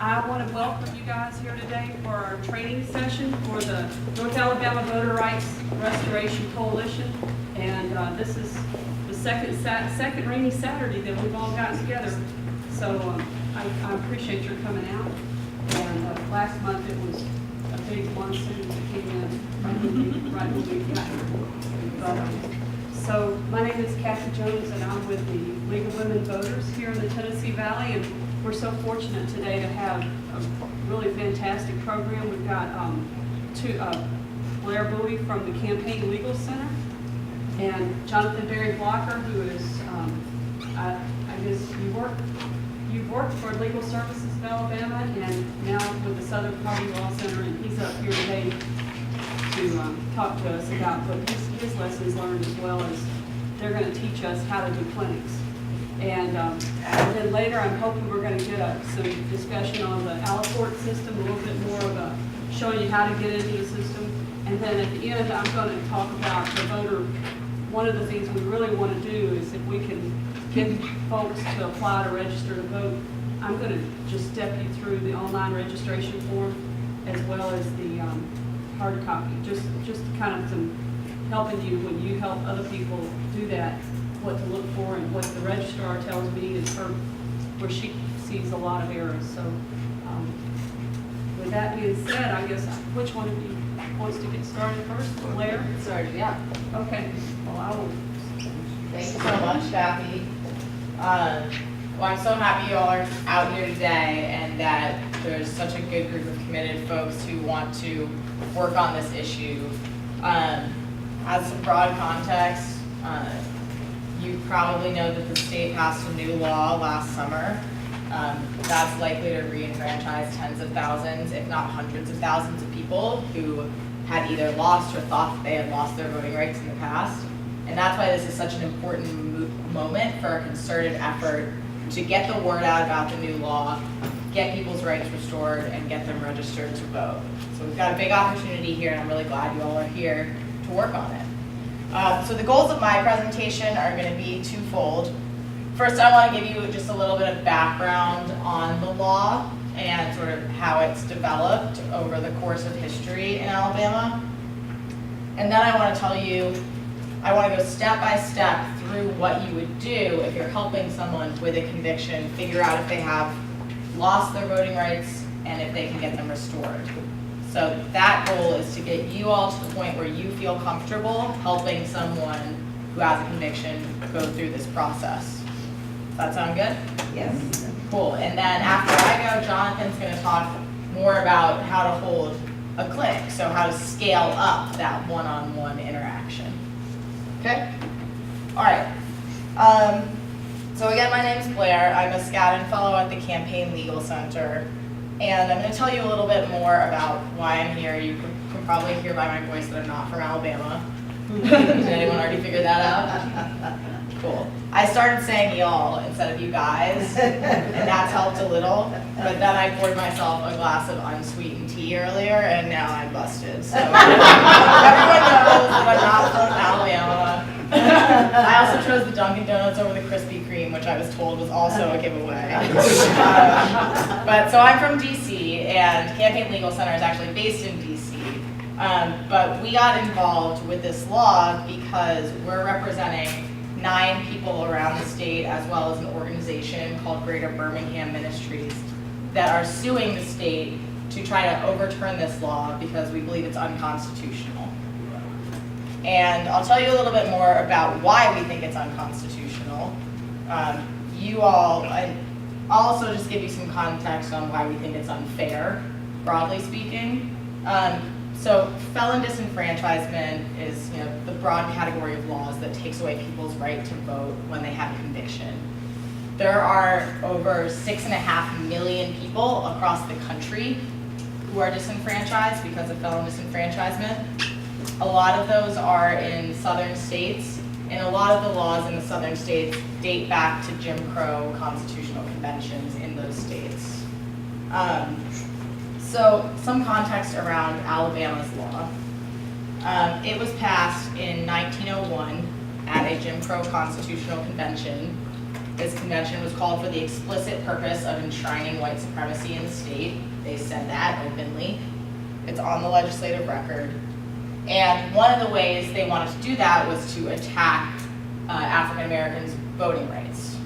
I want to welcome you guys here today for our training session for the North Alabama Voter Rights Restoration Coalition. And this is the second rainy Saturday that we've all gotten together. So I appreciate your coming out. And last month it was a big monsoon that came in right when we got here. So my name is Kathy Jones, and I'm with the League of Women Voters here in the Tennessee Valley, and we're so fortunate today to have a really fantastic program. We've got Blair from the Campaign Legal Center, and Jonathan Barry Blocker, who is, I guess you've worked for Legal Services of Alabama, and now with the Southern Poverty Law Center, and he's up here today to talk to us about what his lessons learned, as well as they're going to teach us how to do clinics. And then later, I'm hoping we're going to get some discussion on the Alaport system, a little bit more of showing you how to get into the system. And then at the end, I'm going to talk about the voter. One of the things we really want to do is if we can get folks to apply to register to vote, I'm going to just step you through the online registration form as well as the hard copy, just kind of some helping you when you help other people do that, what to look for, and what the registrar tells me is where she sees a lot of errors. So with that being said, I guess which one of you wants to get started first? Blair? Started, yeah. Okay. Well, I will. Thank you so much, Kathy. Well, I'm so happy you all are out here today, and that there's such a good group of committed folks who want to work on this issue. As some broad context, you probably know that the state passed a new law last summer that's likely to re-enfranchise tens of thousands, if not hundreds of thousands of people who had either lost or thought that they had lost their voting rights in the past. And that's why this is such an important moment for a concerted effort to get the word out about the new law, get people's rights restored, and get them registered to vote. So we've got a big opportunity here, and I'm really glad you all are here to work on it. So the goals of my presentation are going to be twofold. First, I want to give you just a little bit of background on the law and sort of how it's developed over the course of history in Alabama. And then I want to tell you, I want to go step by step through what you would do if you're helping someone with a conviction figure out if they have lost their voting rights and if they can get them restored. So that goal is to get you all to the point where you feel comfortable helping someone who has a conviction go through this process. Does that sound good? Yes. Cool. And then after I go, Jonathan's going to talk more about how to hold a clinic, so how to scale up that one-on-one interaction. Okay? All right. So again, my name is Blair. I'm a Skadden Fellow at the Campaign Legal Center. And I'm going to tell you a little bit more about why I'm here. You can probably hear by my voice that I'm not from Alabama. Did anyone already figure that out? Cool. I started saying y'all instead of you guys, and that's helped a little. But then I poured myself a glass of unsweetened tea earlier, and now I'm busted. So everyone knows that I'm not from Alabama. I also chose the Dunkin' Donuts over the Krispy Kreme, which I was told was also a giveaway. But so I'm from DC, and Campaign Legal Center is actually based in DC. But we got involved with this law because we're representing 9 people around the state, as well as an organization called Greater Birmingham Ministries, that are suing the state to try to overturn this law because we believe it's unconstitutional. And I'll tell you a little bit more about why we think it's unconstitutional. I'll also just give you some context on why we think it's unfair, broadly speaking. So felon disenfranchisement is, the broad category of laws that takes away people's right to vote when they have a conviction. There are over 6.5 million people across the country who are disenfranchised because of felon disenfranchisement. A lot of those are in southern states, and a lot of the laws in the southern states date back to Jim Crow constitutional conventions in those states. So some context around Alabama's law. It was passed in 1901 at a Jim Crow constitutional convention, This convention was called for the explicit purpose of enshrining white supremacy in the state. They said that openly. It's on the legislative record. And one of the ways they wanted to do that was to attack African Americans' voting rights.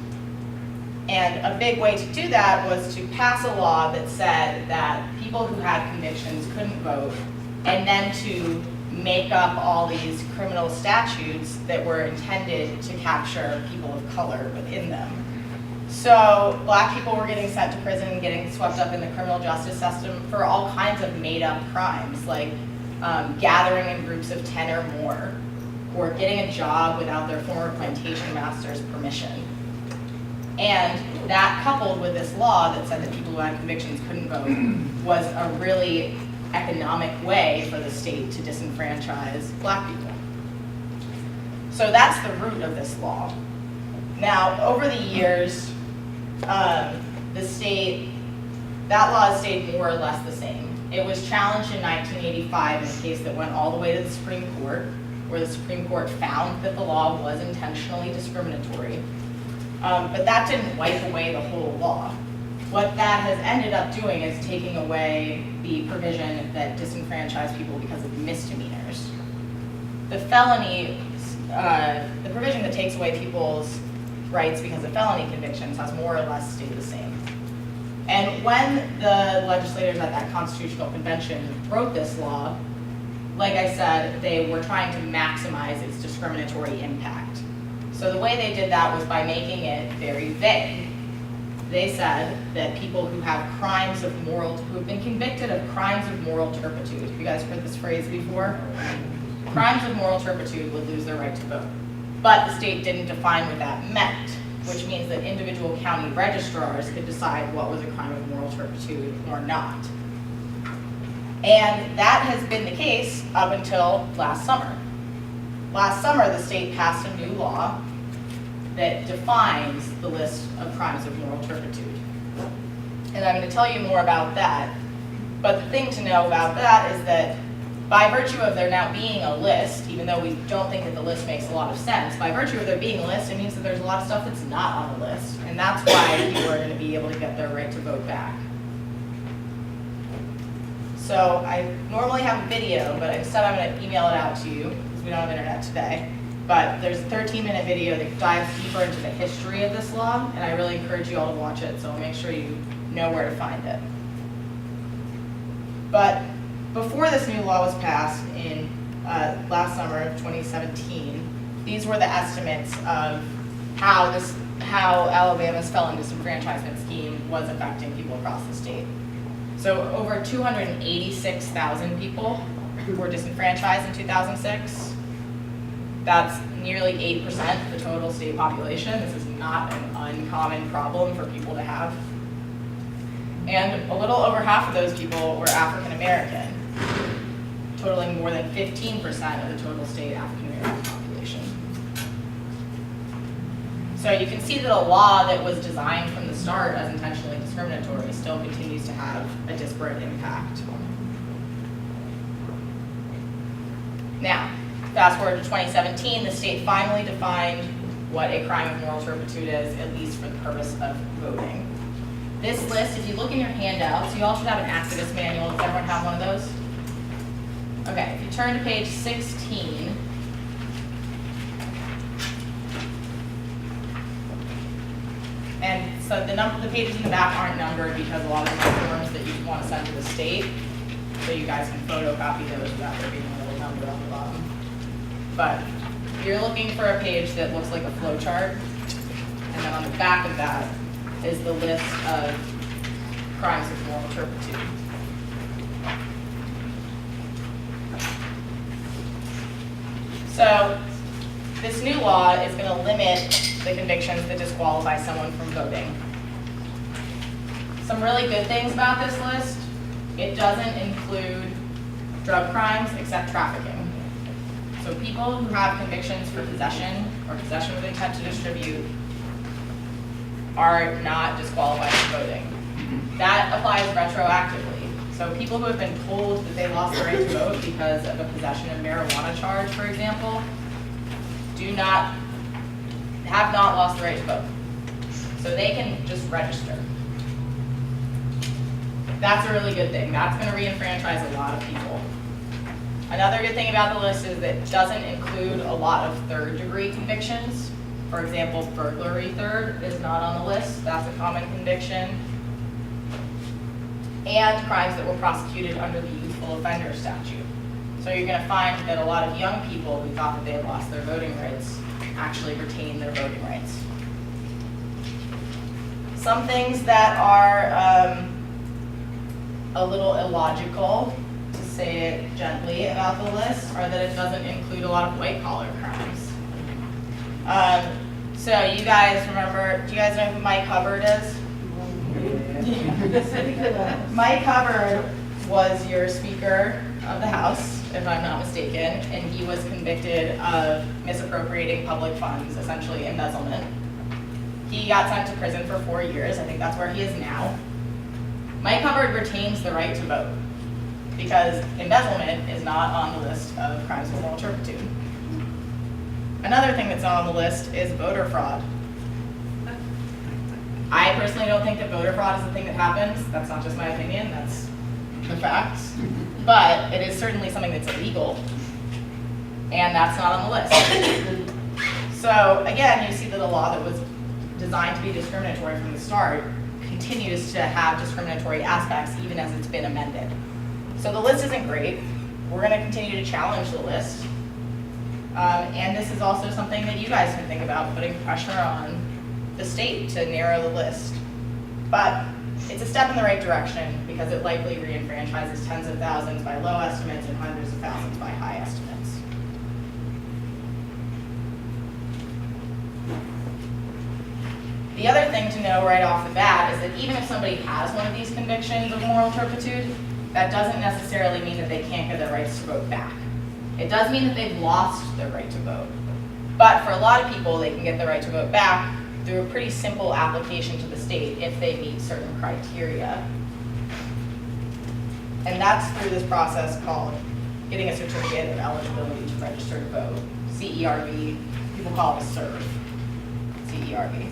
And a big way to do that was to pass a law that said that people who had convictions couldn't vote, and then to make up all these criminal statutes that were intended to capture people of color within them. So black people were getting sent to prison, getting swept up in the criminal justice system for all kinds of made-up crimes, like gathering in groups of 10 or more, or getting a job without their former plantation master's permission. And that, coupled with this law that said that people who had convictions couldn't vote, was a really economic way for the state to disenfranchise black people. So that's the root of this law. Now, over the years, that law has stayed more or less the same. It was challenged in 1985 in a case that went all the way to the Supreme Court, where the Supreme Court found that the law was intentionally discriminatory. But that didn't wipe away the whole law. What that has ended up doing is taking away the provision that disenfranchised people because of misdemeanors. The provision that takes away people's rights because of felony convictions has more or less stayed the same. And when the legislators at that constitutional convention wrote this law, like I said, they were trying to maximize its discriminatory impact. So the way they did that was by making it very vague. They said that people who have who've been convicted of crimes of moral turpitude, have you guys heard this phrase before? Crimes of moral turpitude would lose their right to vote. But the state didn't define what that meant, which means that individual county registrars could decide what was a crime of moral turpitude or not. And that has been the case up until last summer. Last summer, the state passed a new law that defines the list of crimes of moral turpitude. And I'm going to tell you more about that. But the thing to know about that is that by virtue of there now being a list, even though we don't think that the list makes a lot of sense, by virtue of there being a list, it means that there's a lot of stuff that's not on the list. And that's why people are going to be able to get their right to vote back. So I normally have a video, but instead I'm going to email it out to you, because we don't have internet today. But there's a 13-minute video that dives deeper into the history of this law, and I really encourage you all to watch it, so I'll make sure you know where to find it. But before this new law was passed in last summer of 2017, these were the estimates of how Alabama's felon disenfranchisement scheme was affecting people across the state. So over 286,000 people were disenfranchised in 2006. That's nearly 8% of the total state population. This is not an uncommon problem for people to have. And a little over half of those people were African American, totaling more than 15% of the total state African American population. So you can see that a law that was designed from the start as intentionally discriminatory still continues to have a disparate impact. Now, fast forward to 2017, the state finally defined what a crime of moral turpitude is, at least for the purpose of voting. This list, if you look in your handouts, you all should have an activist manual. Does everyone have one of those? Okay, if you turn to page 16, and so the pages in the back aren't numbered because a lot of them are forms that you want to send to the state, so you guys can photocopy those without there being a little number on the bottom. But you're looking for a page that looks like a flow chart, and then on the back of that is the list of crimes of moral turpitude. So this new law is going to limit the convictions that disqualify someone from voting. Some really good things about this list: it doesn't include drug crimes except trafficking. So people who have convictions for possession or possession with intent to distribute are not disqualified from voting. That applies retroactively. So people who have been told that they lost the right to vote because of a possession of marijuana charge, for example, have not lost the right to vote. So they can just register. That's a really good thing. That's going to re-enfranchise a lot of people. Another good thing about the list is that it doesn't include a lot of third-degree convictions. For example, burglary third is not on the list. That's a common conviction. And crimes that were prosecuted under the Youthful Offender statute. So you're going to find that a lot of young people who thought that they had lost their voting rights actually retain their voting rights. Some things that are a little illogical, to say it gently, about the list are that it doesn't include a lot of white-collar crimes. So you guys remember, do you guys know who Mike Hubbard is? Mike Hubbard was your Speaker of the House, if I'm not mistaken, and he was convicted of misappropriating public funds, essentially embezzlement. He got sent to prison for 4 years. I think that's where he is now. Mike Hubbard retains the right to vote because embezzlement is not on the list of crimes of moral turpitude. Another thing that's not on the list is voter fraud. I personally don't think that voter fraud is a thing that happens. That's not just my opinion, that's the facts. But it is certainly something that's illegal, and that's not on the list. So again, you see that a law that was designed to be discriminatory from the start continues to have discriminatory aspects even as it's been amended. So the list isn't great. We're going to continue to challenge the list. And this is also something that you guys can think about, putting pressure on the state to narrow the list. But it's a step in the right direction because it likely re-enfranchises tens of thousands by low estimates and hundreds of thousands by high estimates. The other thing to know right off the bat is that even if somebody has one of these convictions of moral turpitude, that doesn't necessarily mean that they can't get their rights to vote back. It does mean that they've lost their right to vote. But for a lot of people, they can get the right to vote back through a pretty simple application to the state if they meet certain criteria. And that's through this process called getting a certificate of eligibility to register to vote, CERV. People call it a CERV, CERV.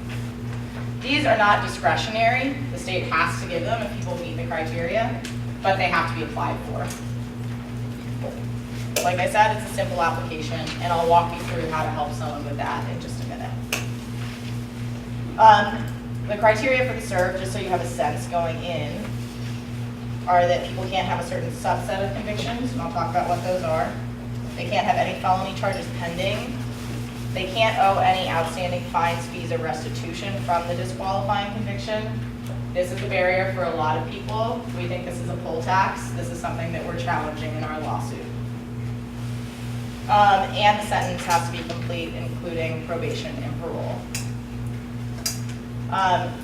These are not discretionary. The state has to give them if people meet the criteria, but they have to be applied for. Like I said, it's a simple application, and I'll walk you through how to help someone with that in just a minute. The criteria for the CERV, just so you have a sense going in, are that people can't have a certain subset of convictions, and I'll talk about what those are. They can't have any felony charges pending. They can't owe any outstanding fines, fees, or restitution from the disqualifying conviction. This is a barrier for a lot of people. We think this is a poll tax. This is something that we're challenging in our lawsuit. And the sentence has to be complete, including probation and parole.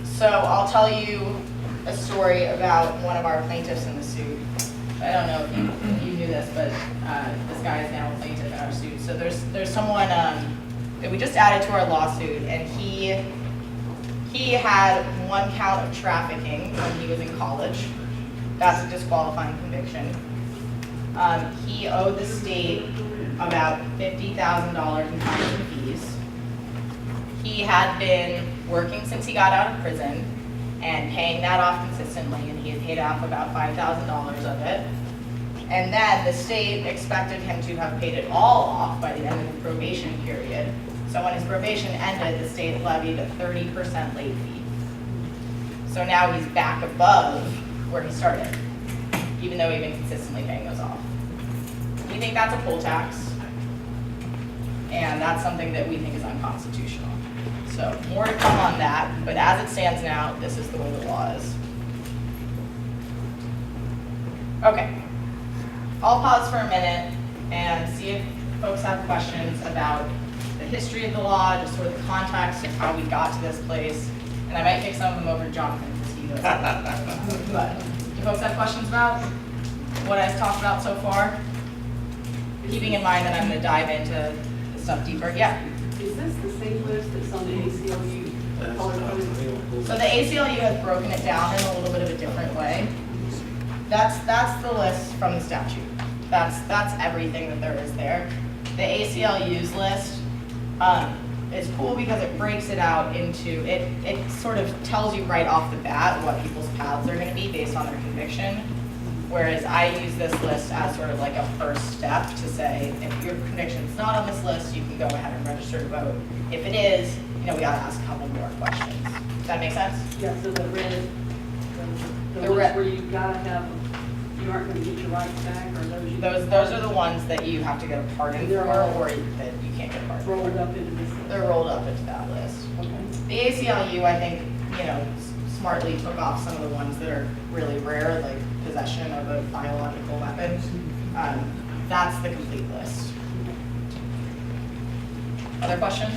So I'll tell you a story about one of our plaintiffs in the suit. I don't know if you knew this, but this guy is now a plaintiff in our suit. So there's someone that we just added to our lawsuit, and he had one count of trafficking when he was in college. That's a disqualifying conviction. He owed the state about $50,000 in fines and fees. He had been working since he got out of prison and paying that off consistently, and he had paid off about $5,000 of it. And then the state expected him to have paid it all off by the end of the probation period. So when his probation ended, the state levied a 30% late fee. So now he's back above where he started, even though he'd been consistently paying those off. We think that's a poll tax, and that's something that we think is unconstitutional. So more to come on that, but as it stands now, this is the way the law is. Okay, I'll pause for a minute and see if folks have questions about the history of the law, just sort of the context of how we got to this place, and I might kick some of them over to Jonathan because he knows it. But do folks have questions about what I've talked about so far? Keeping in mind that I'm going to dive into the stuff deeper. Yeah? Is this the same list that's on the ACLU? So the ACLU has broken it down in a little bit of a different way. That's the list from the statute. That's everything that there is there. The ACLU's list, is cool because it breaks it out into, it sort of tells you right off the bat what people's paths are gonna be based on their conviction. Whereas I use this list as sort of like a first step to say, if your conviction's not on this list, you can go ahead and register to vote. If it is, we gotta ask a couple more questions. Does that make sense? Yeah, so the red, the The ones red. where you gotta have, you aren't gonna get your rights back, or those you. Those are the ones that you have to get a pardon They're for, all or that you can't get a pardon for. rolled up into this list. They're rolled up into that list. Okay. The ACLU, I think, smartly took off some of the ones that are really rare, like possession of a biological weapon. That's the complete list. Other questions?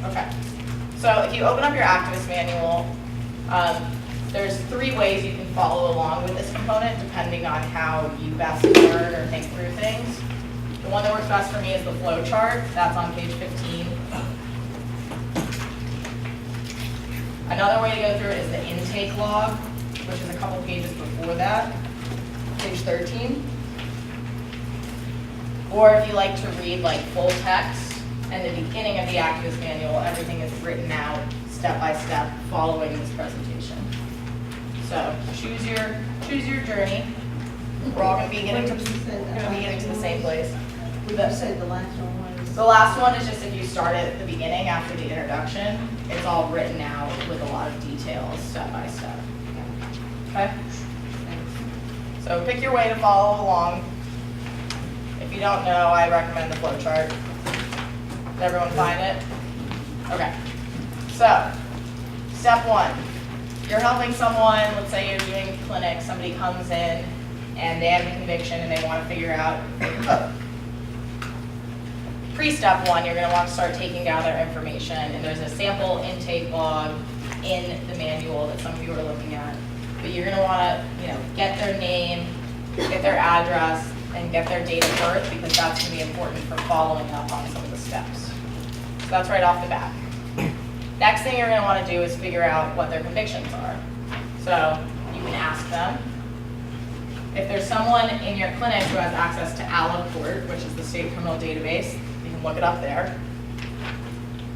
Okay. So if you open up your activist manual, there's 3 ways you can follow along with this component depending on how you best learn or think through things. The one that works best for me is the flow chart. That's on page 15. Another way to go through it is the intake log, which is a couple pages before that, page 13. Or if you like to read like full text, and the beginning of the activist manual, everything is written out step by step following this presentation. So choose your journey. We're all going to be getting to the same place. You said the last one was. The last one is just if you start at the beginning after the introduction, it's all written out with a lot of details, step by step. Okay? So pick your way to follow along. If you don't know, I recommend the flow chart. Did everyone find it? Okay. So, step 1. You're helping someone, let's say you're doing clinic, somebody comes in and they have a conviction and they want to figure out pre-step 1, you're going to want to start taking down their information, and there's a sample intake log in the manual that some of you are looking at. But you're going to want to, get their name, get their address, and get their date of birth, because that's going to be important for following up on some of the steps. So that's right off the bat. Next thing you're going to want to do is figure out what their convictions are. So you can ask them. If there's someone in your clinic who has access to Alloport, which is the state criminal database, you can look it up there.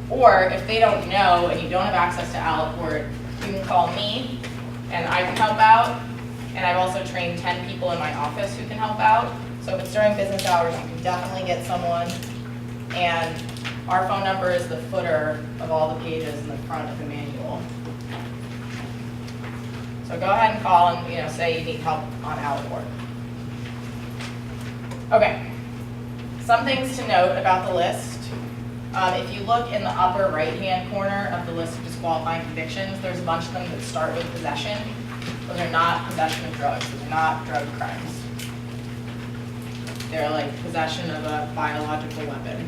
Or if they don't know and you don't have access to Alloport, you can call me and I can help out. And I've also trained 10 people in my office who can help out. So if it's during business hours, you can definitely get someone. And our phone number is the footer of all the pages in the front of the manual. So go ahead and call and say you need help on Alloport. Okay, some things to note about the list. If you look in the upper right-hand corner of the list of disqualifying convictions, there's a bunch of them that start with possession. Those are not possession of drugs. Those are not drug crimes. They're like possession of a biological weapon.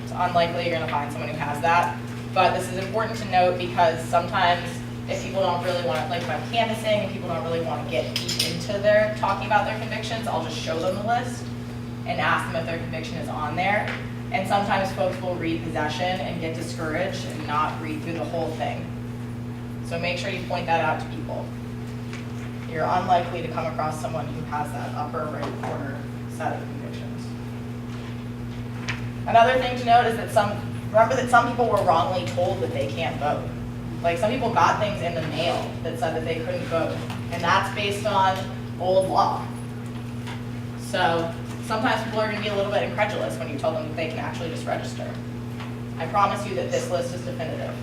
It's unlikely you're going to find someone who has that. But this is important to note because sometimes if people don't really want to, like if I'm canvassing and people don't really want to get deep into their talking about their convictions, I'll just show them the list and ask them if their conviction is on there. And sometimes folks will read possession and get discouraged and not read through the whole thing. So make sure you point that out to people. You're unlikely to come across someone who has that upper right corner set of convictions. Another thing to note is that remember that some people were wrongly told that they can't vote. Like some people got things in the mail that said that they couldn't vote, and that's based on old law. So sometimes people are going to be a little bit incredulous when you tell them that they can actually just register. I promise you that this list is definitive.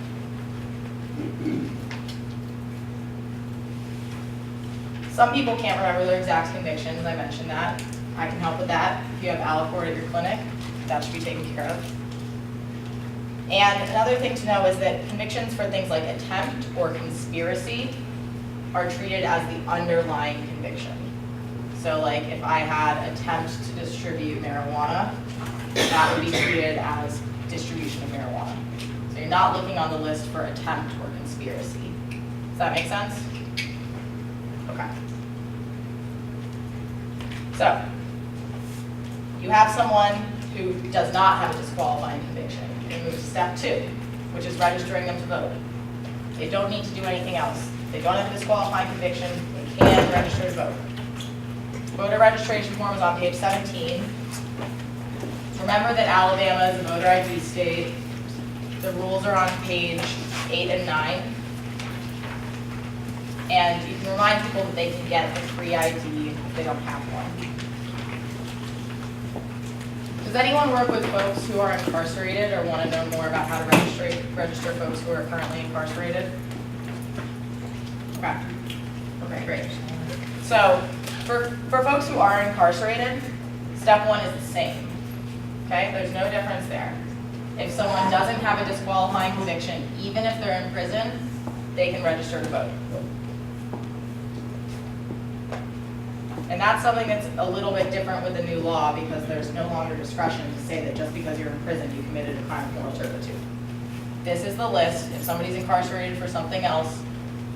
Some people can't remember their exact convictions, I mentioned that. I can help with that. If you have Alloport at your clinic, that should be taken care of. And another thing to know is that convictions for things like attempt or conspiracy are treated as the underlying conviction. So like if I had attempt to distribute marijuana, that would be treated as distribution of marijuana. So you're not looking on the list for attempt or conspiracy. Does that make sense? Okay. So, you have someone who does not have a disqualifying conviction. You move to step 2, which is registering them to vote. They don't need to do anything else. They don't have a disqualifying conviction. They can register to vote. Voter registration form is on page 17. Remember that Alabama is a voter ID state. The rules are on page 8 and 9. And you can remind people that they can get a free ID if they don't have one. Does anyone work with folks who are incarcerated or want to know more about how to register folks who are currently incarcerated? Okay. Okay, great. So for folks who are incarcerated, step 1 is the same. Okay, there's no difference there. If someone doesn't have a disqualifying conviction, even if they're in prison, they can register to vote. And that's something that's a little bit different with the new law because there's no longer discretion to say that just because you're in prison, you committed a crime of moral turpitude. This is the list. If somebody's incarcerated for something else,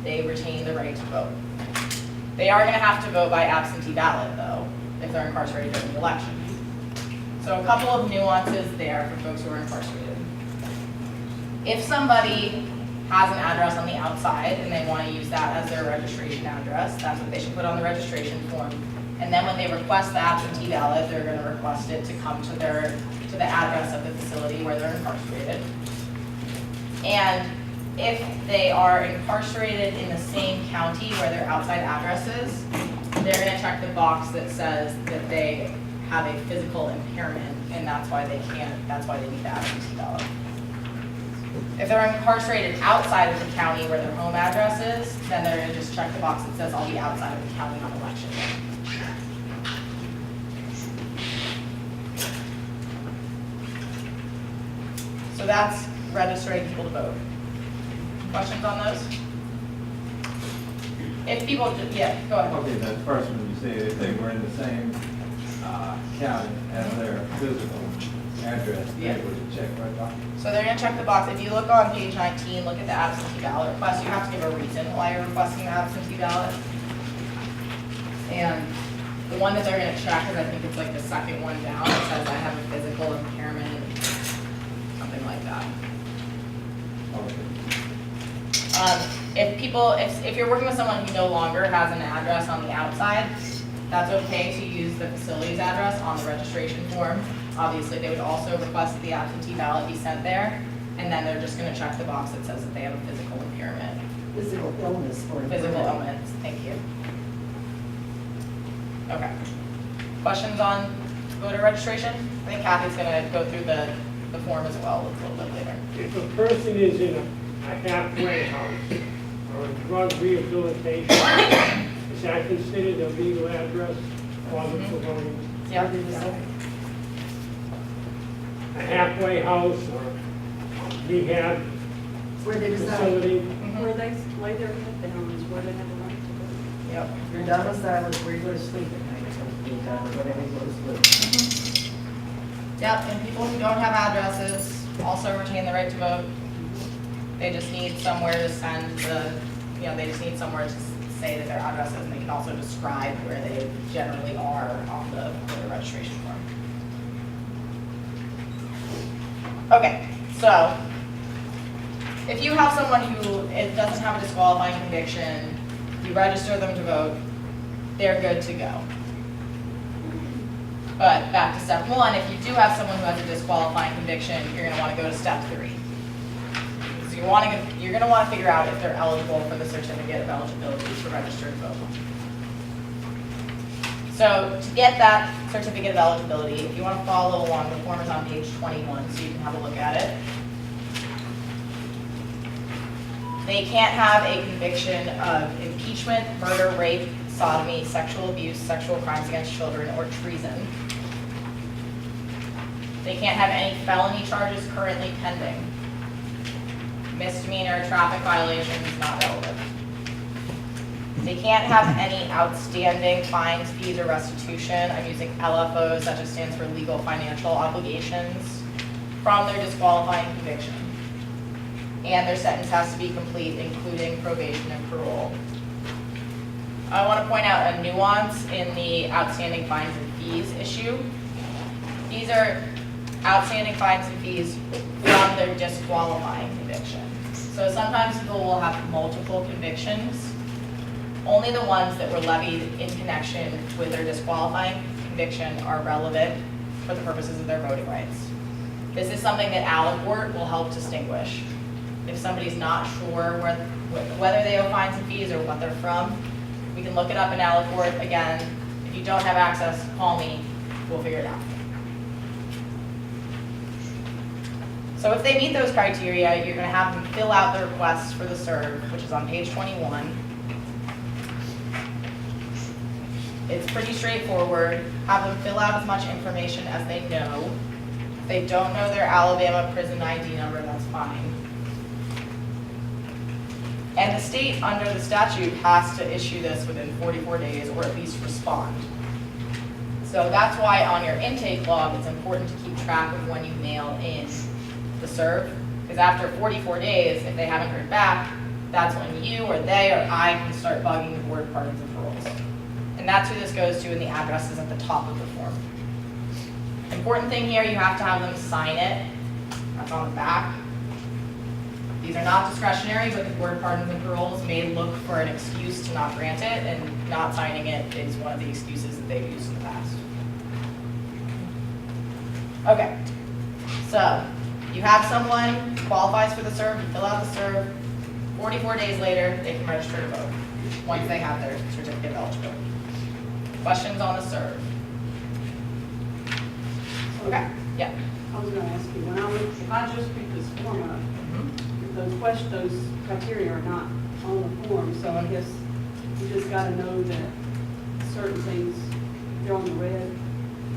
they retain the right to vote. They are going to have to vote by absentee ballot, though, if they're incarcerated during the election. So a couple of nuances there for folks who are incarcerated. If somebody has an address on the outside and they want to use that as their registration address, that's what they should put on the registration form. And then when they request the absentee ballot, they're going to request it to come to the address of the facility where they're incarcerated. And if they are incarcerated in the same county where their outside address is, they're going to check the box that says that they have a physical impairment, and that's why they need the absentee ballot. If they're incarcerated outside of the county where their home address is, then they're going to just check the box that says I'll be outside of the county on election day. So that's registering people to vote. Questions on those? If people, yeah, go ahead. Okay, that first one you said if they were in the same county as their physical address, Yeah. they would check right off. So they're going to check the box. If you look on page 19, look at the absentee ballot request. You have to give a reason why you're requesting the absentee ballot. And the one that they're going to check is, I think it's like the second one down. It says I have a physical impairment, something like that. Okay. If you're working with someone who no longer has an address on the outside, that's okay to use the facility's address on the registration form. Obviously, they would also request that the absentee ballot be sent there, and then they're just going to check the box that says that they have a physical impairment. Physical illness or. Physical illness, thank you. Okay. Questions on voter registration? I think Kathy's going to go through the form as well a little bit later. If a person is in a halfway house or a drug rehabilitation, is that considered a legal address for the voting? Yeah. A halfway house or rehab Where they reside. facility? Where they lay their head down is where they have a right to vote. Yep. Your domicile is where you go to sleep at night, so you or whatever you go to sleep. Yep, and people who don't have addresses also retain the right to vote. They just need somewhere to send they just need somewhere to say that their address is, and they can also describe where they generally are on the voter registration form. Okay, so if you have someone who doesn't have a disqualifying conviction, you register them to vote, they're good to go. But back to step 1, if you do have someone who has a disqualifying conviction, you're going to want to go to step 3. So you're going to want to figure out if they're eligible for the certificate of eligibility to register to vote. So to get that certificate of eligibility, if you want to follow along, the form is on page 21, so you can have a look at it. They can't have a conviction of impeachment, murder, rape, sodomy, sexual abuse, sexual crimes against children, or treason. They can't have any felony charges currently pending. Misdemeanor, traffic violations, not relevant. They can't have any outstanding fines, fees, or restitution. I'm using LFOs, that just stands for legal financial obligations, from their disqualifying conviction. And their sentence has to be complete, including probation and parole. I want to point out a nuance in the outstanding fines and fees issue. These are outstanding fines and fees from their disqualifying conviction. So sometimes people will have multiple convictions. Only the ones that were levied in connection with their disqualifying conviction are relevant for the purposes of their voting rights. This is something that Aliquot will help distinguish. If somebody's not sure whether they owe fines and fees or what they're from, we can look it up in Aliquot. Again, if you don't have access, call me, we'll figure it out. So if they meet those criteria, you're gonna have them fill out the request for the serve, which is on page 21. It's pretty straightforward. Have them fill out as much information as they know. If they don't know their Alabama prison ID number, that's fine. And the state, under the statute, has to issue this within 44 days or at least respond. So that's why on your intake log, it's important to keep track of when you mail in the serve. Because after 44 days, if they haven't heard back, that's when you or they or I can start bugging the board of pardons and paroles. And that's who this goes to, and the address is at the top of the form. Important thing here, you have to have them sign it. That's on the back. These are not discretionary, but the board of pardons and paroles may look for an excuse to not grant it, and not signing it is one of the excuses that they've used in the past. Okay, so you have someone who qualifies for the serve, you fill out the serve. 44 days later, they can register to vote once they have their certificate of eligibility. Questions on the serve? Okay, yeah. I was gonna ask you, if I just pick this form up, those criteria are not on the form, so I guess you just gotta know that certain things, they're on the red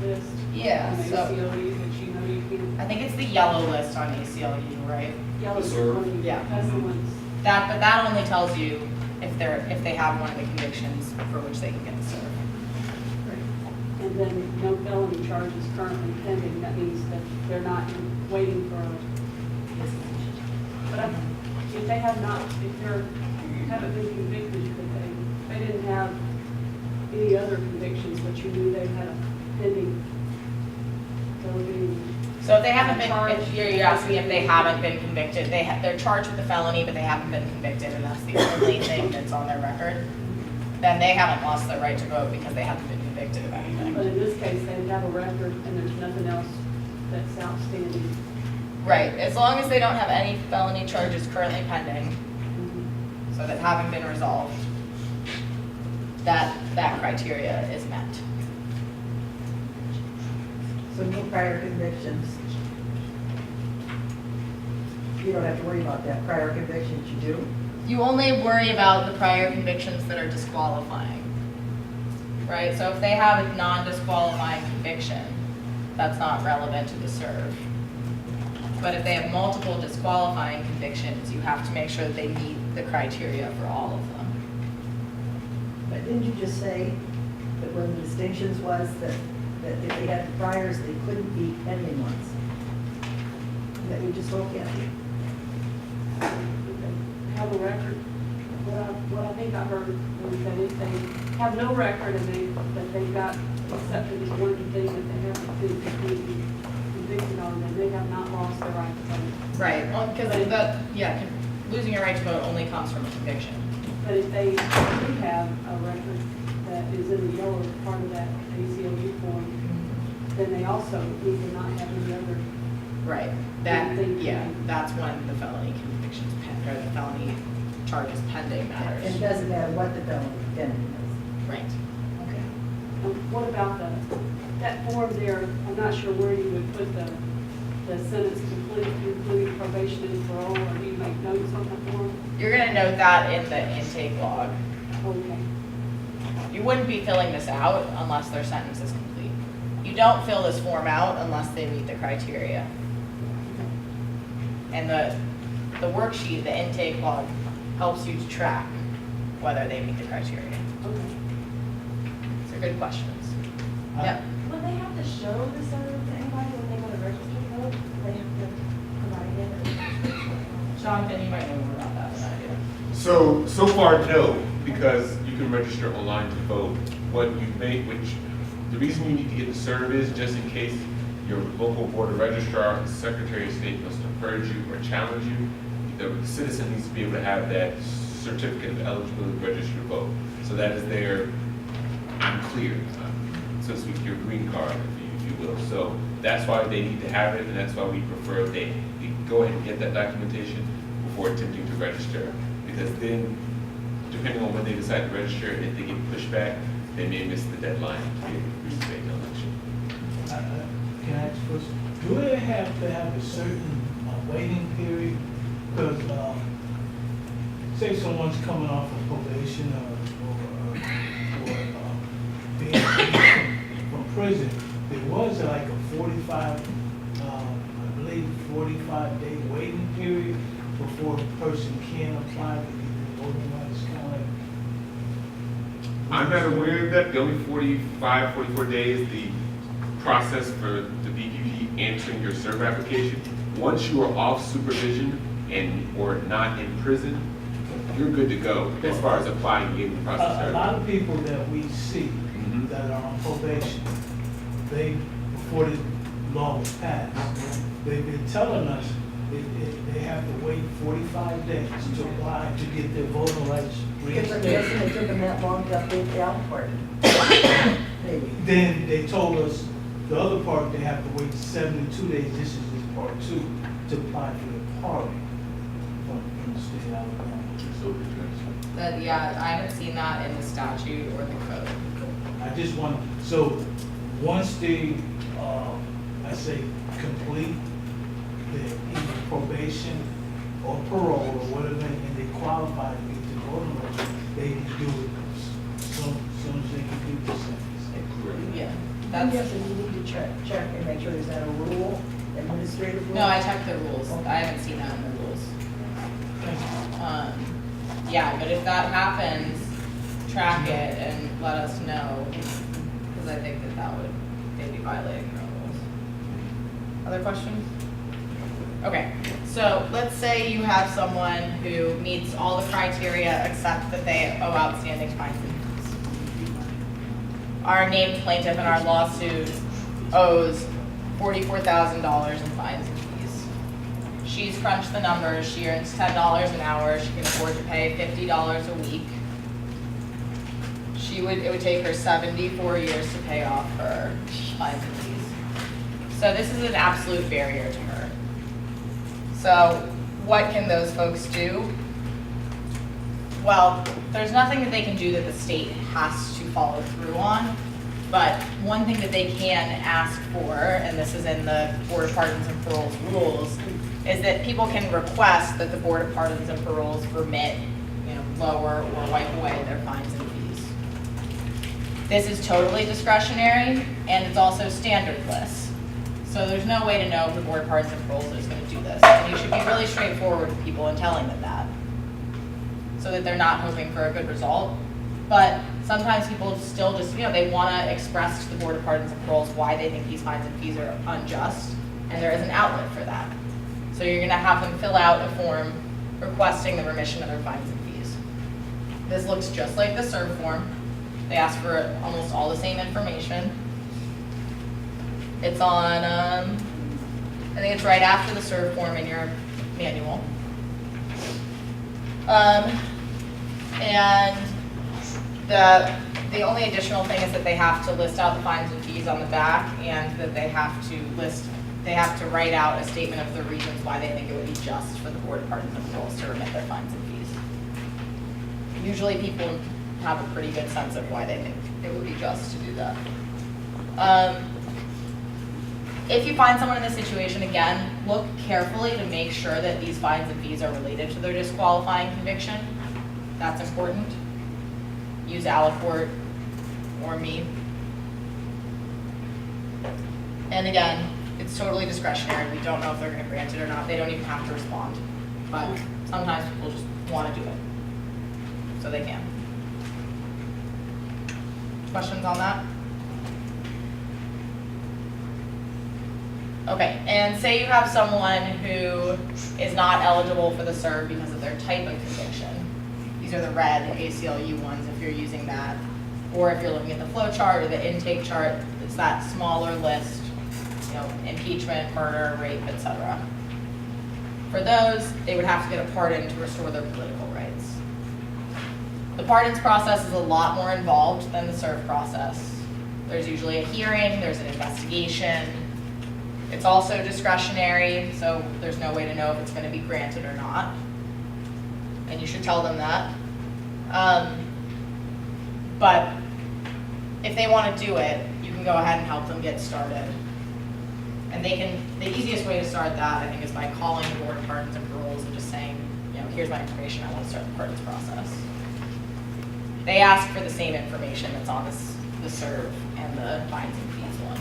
list. Yeah, On the so- ACLU that you know you can. I think it's the yellow list on ACLU, right? Yellow is Sir. one, Yeah. that's the ones. But that only tells you if they have one of the convictions for which they can get the serve. And then no felony charges currently pending, that means that they're not waiting for, but if they have not, if they're, haven't been convicted, if they didn't have any other convictions, but you knew they had a pending, there would be. So if they haven't been, if you're asking if they haven't been convicted, they're charged with a felony, but they haven't been convicted, and that's the only thing that's on their record, then they haven't lost their right to vote because they haven't been convicted of anything. But in this case, they have a record and there's nothing else that's outstanding. Right, as long as they don't have any felony charges currently pending, so that haven't been resolved, that criteria is met. So no prior convictions. You don't have to worry about that. Prior convictions you do. You only worry about the prior convictions that are disqualifying, right? So if they have a non-disqualifying conviction, that's not relevant to the serve. But if they have multiple disqualifying convictions, you have to make sure that they meet the criteria for all of them. But didn't you just say that one of the distinctions was that if they had priors, they couldn't be pending ones? That we just look at. Have a record. What I think I heard was that if they have no record and that they've got accepted as one thing that they haven't been completely convicted on, then they have not lost their right to vote. Right, well, because losing your right to vote only comes from a conviction. But if they do have a record that is in the yellow part of that ACLU form, then they also need to not have any other. Right, that's when the felony convictions, or the felony charges pending matters. And it doesn't matter what the felony pending is. Right. Okay. What about that form there? I'm not sure where you would put the sentence complete, including probation and parole, or do you make notes on the form? You're gonna note that in the intake log. Okay. You wouldn't be filling this out unless their sentence is complete. You don't fill this form out unless they meet the criteria. And the worksheet, the intake log, helps you to track whether they meet the criteria. Okay. These are good questions. Yep. Would they have to show the serve to anybody when they go to register to vote? Do they have to provide it? Jonathan, you might know more about that than I do. So far, no, because you can register online to vote. The reason you need to get the serve is just in case your local board of registrar, Secretary of State wants to purge you or challenge you, the citizen needs to be able to have that certificate of eligibility to register to vote. So that is their clear, so to speak, your green card, if you will. So that's why they need to have it, and that's why we prefer they go ahead and get that documentation before attempting to register. Because then, depending on when they decide to register, if they get pushed back, they may miss the deadline to be able to participate in the election. Can I ask a question? Do they have to have a certain waiting period? Because, say someone's coming off of probation or being released from prison, there was like a 45, I believe 45-day waiting period before a person can apply to get their voting rights, kind of like. I'm not aware of that. The only 44 days, the process for the BPP answering your serve application. Once you are off supervision or not in prison, you're good to go as far as applying and getting the process A lot of people that we see Mhm. that are on probation, before the law was passed, they've been telling us they have to wait 45 days to apply to get their voting rights Because I'm reinstated. guessing it took them that long to update the out part. Maybe. Then they told us the other part, they have to wait 72 days, this is just part 2, to apply for the pardon from the state of Alabama. Yeah, I haven't seen that in the statute or the code. I just want, so, once they, I say, complete their either probation or parole or whatever, and they qualify to get the voting rights, they can do it soon as they complete the sentence. Yeah, I'm that's, guessing you need to check and make sure there's not a rule, administrative rule. no, I checked the rules. I haven't seen that in the rules. Thank you. Yeah, but if that happens, track it and let us know, because I think that would, they'd be violating your own rules. Other questions? Okay, so let's say you have someone who meets all the criteria except that they owe outstanding fines and fees. Our named plaintiff in our lawsuit owes $44,000 in fines and fees. She's crunched the numbers, she earns $10 an hour, she can afford to pay $50 a week. It would take her 74 years to pay off her fines and fees. So this is an absolute barrier to her. So what can those folks do? Well, there's nothing that they can do that the state has to follow through on, but one thing that they can ask for, and this is in the Board of Pardons and Paroles rules, is that people can request that the Board of Pardons and Paroles remit, lower or wipe away their fines and fees. This is totally discretionary, and it's also standardless. So there's no way to know if the Board of Pardons and Paroles is going to do this. And you should be really straightforward with people and telling them that, so that they're not hoping for a good result. But sometimes people still just, they want to express to the Board of Pardons and Paroles why they think these fines and fees are unjust, and there is an outlet for that. So you're going to have them fill out a form requesting the remission of their fines and fees. This looks just like the serve form. They ask for almost all the same information. It's on, I think it's right after the serve form in your manual. And the only additional thing is that they have to list out the fines and fees on the back, and that they have to write out a statement of the reasons why they think it would be just for the Board of Pardons and Paroles to remit their fines and fees. Usually people have a pretty good sense of why they think it would be just to do that. If you find someone in this situation, again, look carefully to make sure that these fines and fees are related to their disqualifying conviction. That's important. Use Alicourt or me. And again, it's totally discretionary. We don't know if they're going to grant it or not. They don't even have to respond. But sometimes people just want to do it. So they can. Questions on that? Okay, and say you have someone who is not eligible for the serve because of their type of conviction. These are the red ACLU ones if you're using that. Or if you're looking at the flow chart or the intake chart, it's that smaller list, impeachment, murder, rape, etc. For those, they would have to get a pardon to restore their political rights. The pardons process is a lot more involved than the serve process. There's usually a hearing, there's an investigation. It's also discretionary, so there's no way to know if it's gonna be granted or not. And you should tell them that. But if they wanna do it, you can go ahead and help them get started. And the easiest way to start that, I think, is by calling the Board of Pardons and Paroles and just saying, you know, here's my information, I wanna start the pardons process. They ask for the same information that's on the serve and the fines and fees one.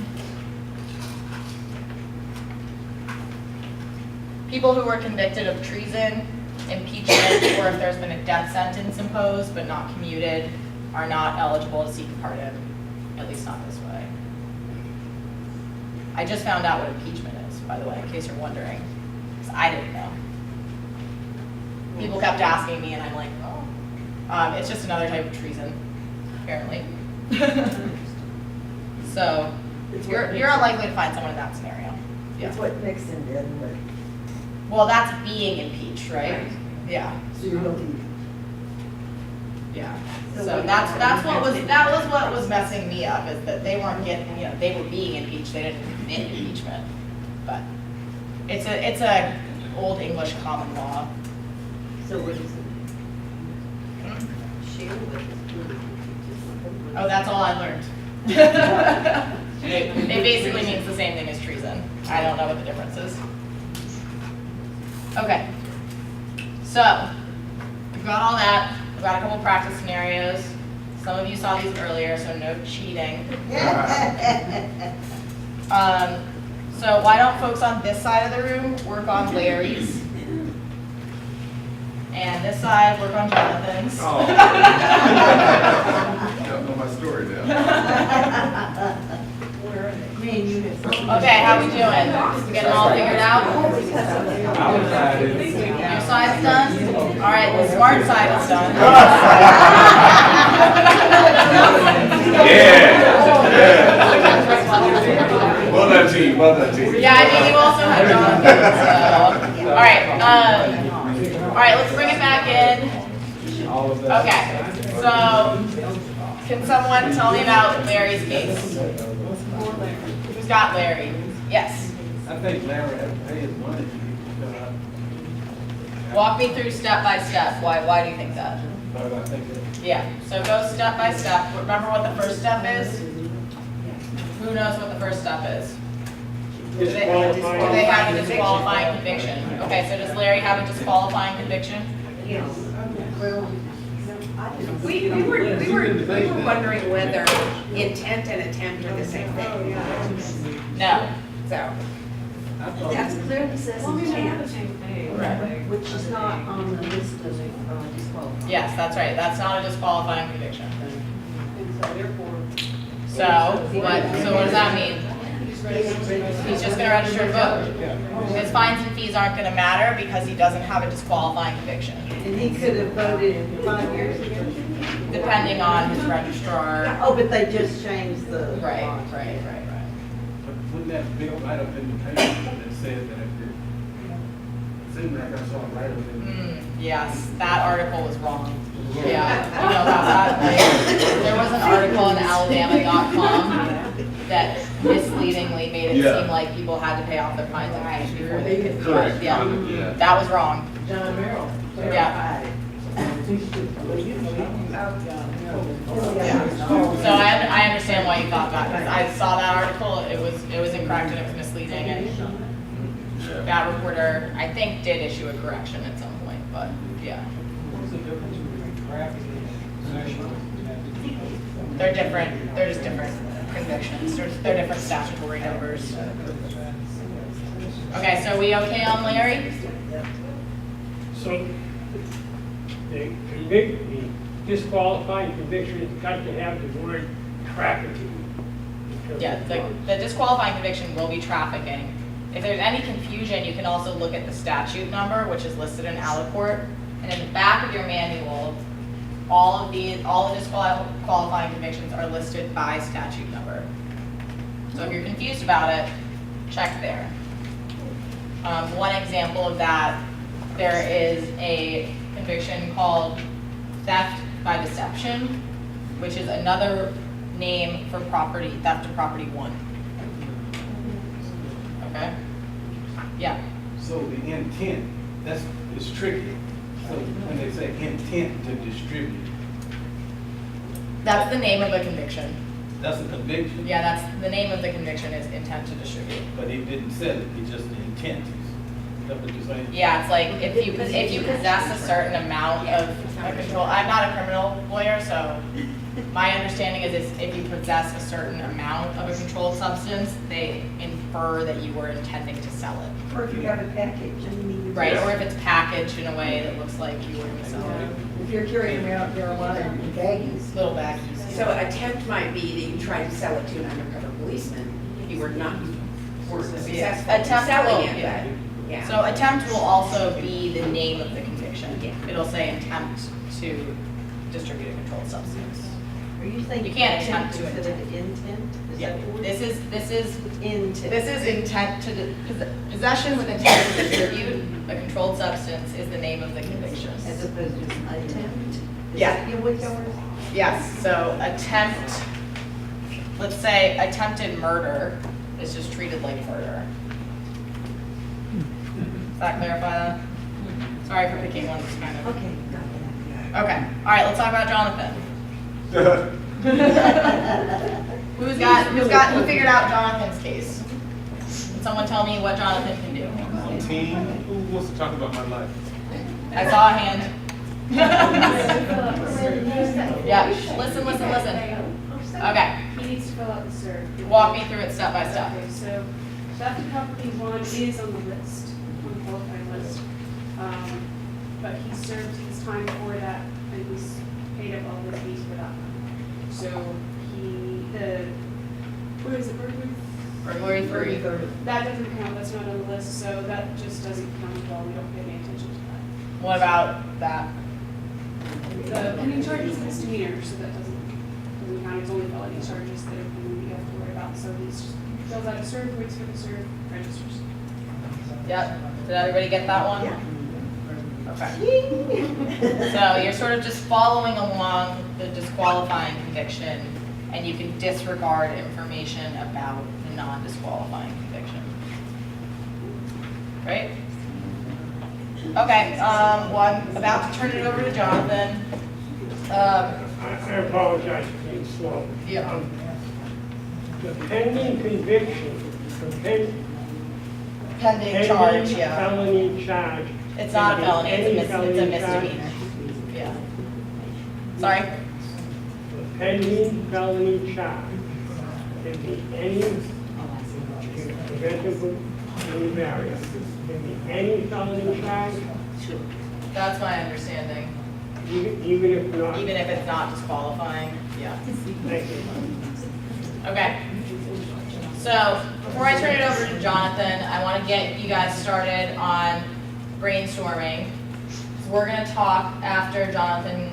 People who were convicted of treason, impeachment, or if there's been a death sentence imposed but not commuted, are not eligible to seek a pardon, at least not this way. I just found out what impeachment is, by the way, in case you're wondering, because I didn't know. People kept asking me, and I'm like, oh. It's just another type of treason, apparently. So, you're unlikely to find someone in that scenario. That's what Nixon did, but, Well, that's being impeached, right? Yeah, so you're guilty. yeah. So that was what was messing me up, is that they weren't getting, you know, they were being impeached, they didn't commit impeachment. But it's a old English common law. So what is it? Oh, that's all I learned. It basically means the same thing as treason. I don't know what the difference is. Okay. So, we've got all that. We've got a couple practice scenarios. Some of you saw these earlier, so no cheating. So why don't folks on this side of the room work on Larry's? And this side, work on Jonathan's. Oh. You don't know my story now. Okay, how we doing? We getting all figured out? Your side's done? All right, the smart side is done. Yeah. Well done, team. Well done, team. Yeah, I mean, you also have Jonathan, so. All right, let's bring it back in. Okay, so can someone tell me about Larry's case? Who's got Larry? Yes. I think Larry had to pay his money. Walk me through step by step. Why do you think that? Yeah, so go step by step. Remember what the first step is? Who knows what the first step is? Do they have a disqualifying conviction? Okay, so does Larry have a disqualifying conviction? We were wondering whether intent and attempt are the same thing. No. So, That's clearly says Well, we may have the intent, same thing. Right. which is not on the list of disqualified. Yes, that's right. That's not a disqualifying conviction. And so therefore, So what does that mean? He's just gonna register to vote. His fines and fees aren't gonna matter because he doesn't have a disqualifying conviction, And he could have voted 5 years ago. depending on his registrar. Oh, but they just changed the. Right. But wouldn't that big write up in the paper that said that it seemed like I saw a write up in Yes, that article was wrong. Yeah, you know about that, right? There was an article in Alabama.com that misleadingly made it Yeah. seem like people had to pay off their fines and fees before they could. Correct. Yeah, Yeah. that was wrong. John Merrill. Yeah. So I understand why you thought that, because I saw that article, it was incorrect and it was misleading, and that reporter, I think, did issue a correction at some point, but, yeah. What's the difference between traffic and possession? They're different, they're just different convictions, they're different statutory numbers. Okay, so we okay on Larry? So, the disqualifying conviction has got to have the word trafficking. Yeah, the disqualifying conviction will be trafficking. If there's any confusion, you can also look at the statute number, which is listed in Aliquot. And in the back of your manual, all the disqualifying convictions are listed by statute number. So if you're confused about it, check there. One example of that, there is a conviction called theft by deception, which is another name for property, theft of property 1. Okay? Yeah. So the intent, it's tricky. So when they say intent to distribute, That's the name of the conviction. that's a conviction, Yeah, that's, the name of the conviction is intent to distribute. but he didn't sell it, he just the intent. Is that what you're saying? Yeah, it's like if you possess a certain amount of a control, I'm not a criminal lawyer, so my understanding is if you possess a certain amount of a controlled substance, they infer that you were intending to sell it. Or if you have a package and you need to. Right, or if it's packaged in a way that looks like you were gonna sell it. If you're carrying around marijuana in baggies. Little baggies. So attempt might be that you tried to sell it to an undercover policeman. You were not successful in Attempt selling will- it, yeah. but, yeah. So attempt will also be the name of the conviction. Yeah. It'll say attempt to distribute a controlled substance. Are you saying You can't attempt to instead of intent? Is Yeah, that the word? this is Intent. This is intent to, possession with intent to distribute a controlled substance is the name of the conviction. As opposed to attempt? Is Yeah. that what yours? Yes, so attempt, let's say attempted murder is just treated like murder. Does that clarify that? Sorry for picking one that's kind of. Okay, got that. Okay, all right, let's talk about Jonathan. Who figured out Jonathan's case? Can someone tell me what Jonathan can do? Team, who wants to talk about my life? I saw a hand. Yeah, listen. Okay, He needs to fill out the cert. walk me through it step by step. Okay, so theft of property 1 is on the list, on the qualified list. But he served his time for that and he's paid up all the fees for that. So what is it, Burglary 3. that doesn't count, that's not on the list, so that just doesn't count at all, we don't pay any attention to What about that? that. The pending charge is misdemeanor, so that doesn't count, it's only felony charges that we have to worry about, so he just fills out a cert, waits for the cert, registers. Yep, did everybody get that one? Yeah. Okay. So you're sort of just following along the disqualifying conviction, and you can disregard information about the non-disqualifying conviction. Right? Okay, well, I'm about to turn it over to Jonathan. I apologize for being slow. Yeah. The pending conviction, the Pending charge, yeah. felony charge. It's not a felony, it's a Any misdemeanor. felony charge. Yeah. Sorry? The pending felony charge can be any preventable, any variance. Can be any felony charge, That's my understanding. even if not. Even if it's not disqualifying, yeah. Thank you. Okay. So before I turn it over to Jonathan, I want to get you guys started on brainstorming. So we're going to talk after Jonathan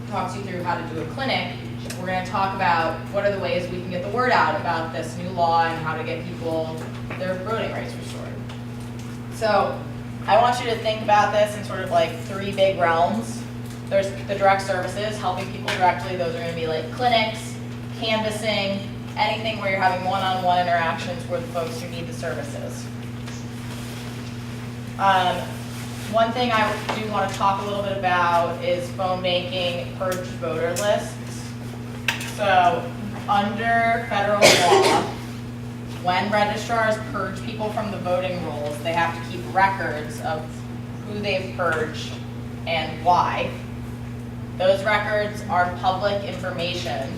talks you through how to do a clinic. We're going to talk about what are the ways we can get the word out about this new law and how to get people their voting rights restored. So I want you to think about this in sort of like 3 big realms. There's the direct services, helping people directly. Those are going to be like clinics, canvassing, anything where you're having one-on-one interactions with folks who need the services. One thing I do want to talk a little bit about is phone banking purged voter lists. So under federal law, when registrars purge people from the voting rolls, they have to keep records of who they've purged and why. Those records are public information,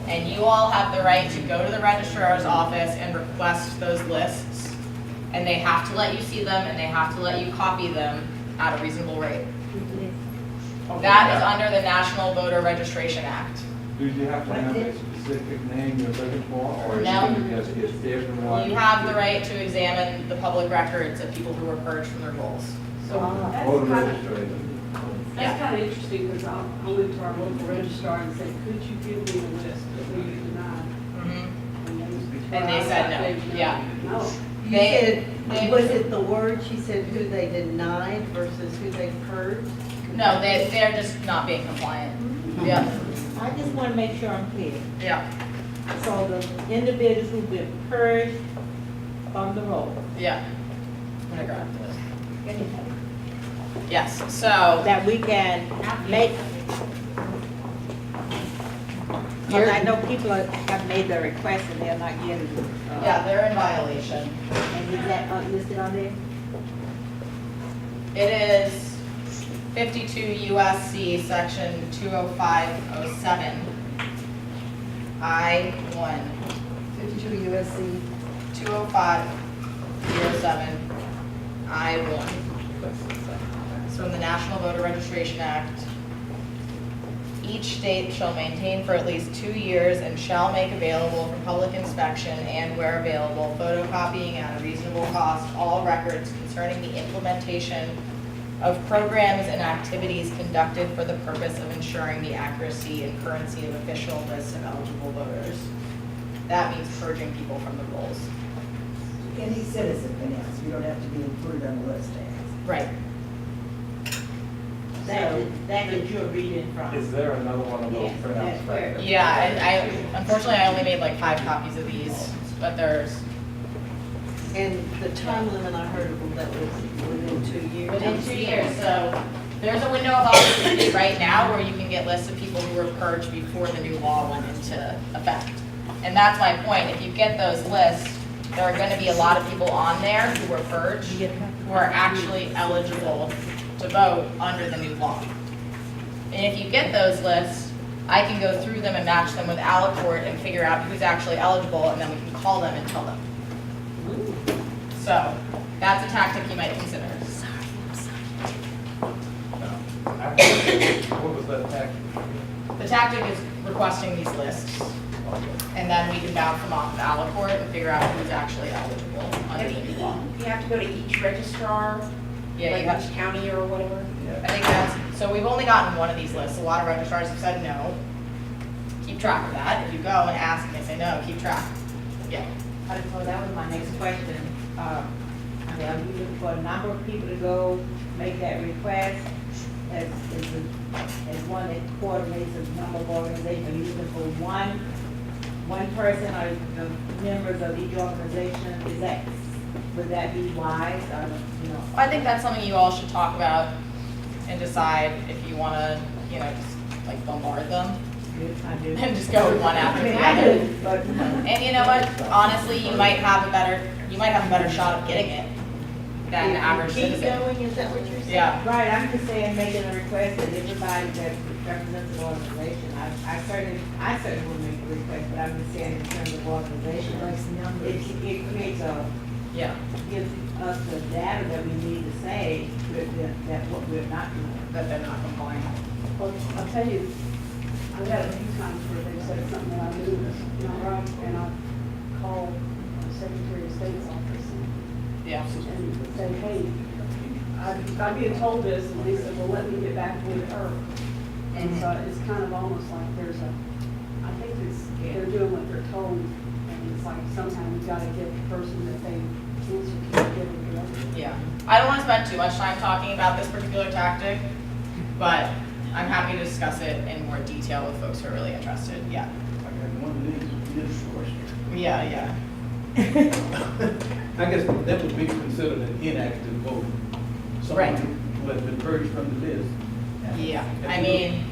and you all have the right to go to the registrar's office and request those lists, and they have to let you see them, and they have to let you copy them at a reasonable rate. That is under the National Voter Registration Act. Do you have to have a specific name you're looking for, or No. is it just get everyone? You have the right to examine the public records of people who were purged from their rolls. Voter registration. That's kind of interesting, because I went to our local registrar and said, could you give me a list of who you denied? And they said no, yeah. No. You said, was it the word, she said who they denied versus who they purged? No, they're just not being compliant. Yeah, I just want to make sure I'm clear. yeah. So the individuals who've been purged from the roll, Yeah. I'm gonna grab this. Yes, so. that we can make. Because I know people have made their request and they're not getting. Yeah, they're in violation. And is that listed on there? It is 52 USC section 20507 I1 52 USC. 20507 I1. It's from the National Voter Registration Act. Each state shall maintain for at least 2 years and shall make available for public inspection and, where available, photocopying at a reasonable cost, all records concerning the implementation of programs and activities conducted for the purpose of ensuring the accuracy and currency of official lists of eligible voters. That means purging people from the rolls. Any citizen can ask, you don't have to be included on the list to ask. Right. That you're reading from. Is there another one of those Yes, printouts that's back where- there? Yeah, I unfortunately I only made like 5 copies of these, but there's And the time limit I heard of that was within 2 years. within 2 years. So there's a window of opportunity right now where you can get lists of people who were purged before the new law went into effect. And that's my point. If you get those lists, there are going to be a lot of people on there who were purged who are actually eligible to vote under the new law. And if you get those lists, I can go through them and match them with Aliport and figure out who's actually eligible, and then we can call them and tell them. So that's a tactic you might consider. What was that tactic? The tactic is requesting these lists, and then we can bounce them off of Aliport and figure out who's actually eligible under the new law. You have to go to each registrar, Yeah, like you have each county or whatever. I think that's, so we've only gotten one of these lists. A lot of registrars have said no. Keep track of that. If you go and ask and they say no, keep track. Yeah. So that was my next question. I mean, are you looking for a number of people to go make that request? As one that coordinates a number of organizations, are you looking for one person or the members of each organization? Would that be wise, or, you know? I think that's something you all should talk about and decide if you want to, just like bombard them I do. and just go one after the I other. do, but. And you know what? Honestly, you might have a better shot of getting it than the average Keep citizen. going, is that what you're saying? Yeah. Right, I'm just saying, making a request that everybody that represents an organization, I certainly would make a request, but I'm just saying in terms of organization, it creates Yeah. gives us the data that we need to say that what we're not doing. That they're not complying. Well, I'll tell you, I've had a few times where they've said something that I knew was not right, and I called the Secretary of State's office Yeah. and say, hey, I'm being told this, and they said, well, let me get back with her. And so it's kind of almost like I think they're doing what they're told, and it's like sometimes you've got to get the person that they answer to give them directly. Yeah. I don't want to spend too much time talking about this particular tactic, but I'm happy to discuss it in more detail with folks who are really interested. Yeah. I got one of these question. Yeah. I guess that would be considered an inactive vote. Right. Someone who has been purged from the list. Yeah. I mean,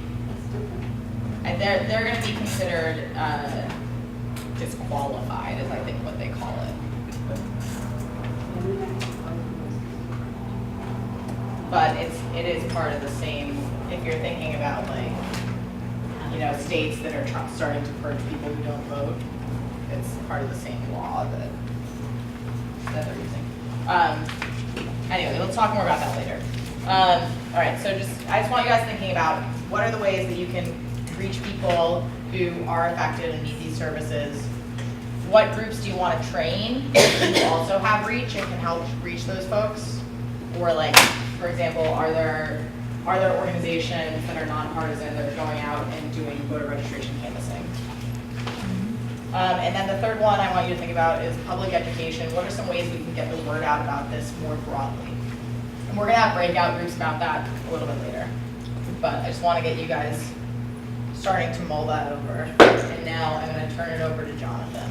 and they're going to be considered disqualified, is I think what they call it. But it is part of the same, if you're thinking about like, states that are starting to purge people who don't vote, it's part of the same law that they're using. Anyway, let's talk more about that later. All right, so I just want you guys thinking about what are the ways that you can reach people who are affected and need these services. What groups do you want to train who also have reach and can help reach those folks? Or like, for example, are there organizations that are nonpartisan that are going out and doing voter registration canvassing? And then the third one I want you to think about is public education. What are some ways we can get the word out about this more broadly? And we're going to have breakout groups about that a little bit later. But I just want to get you guys starting to mull that over. And now I'm gonna turn it over to Jonathan.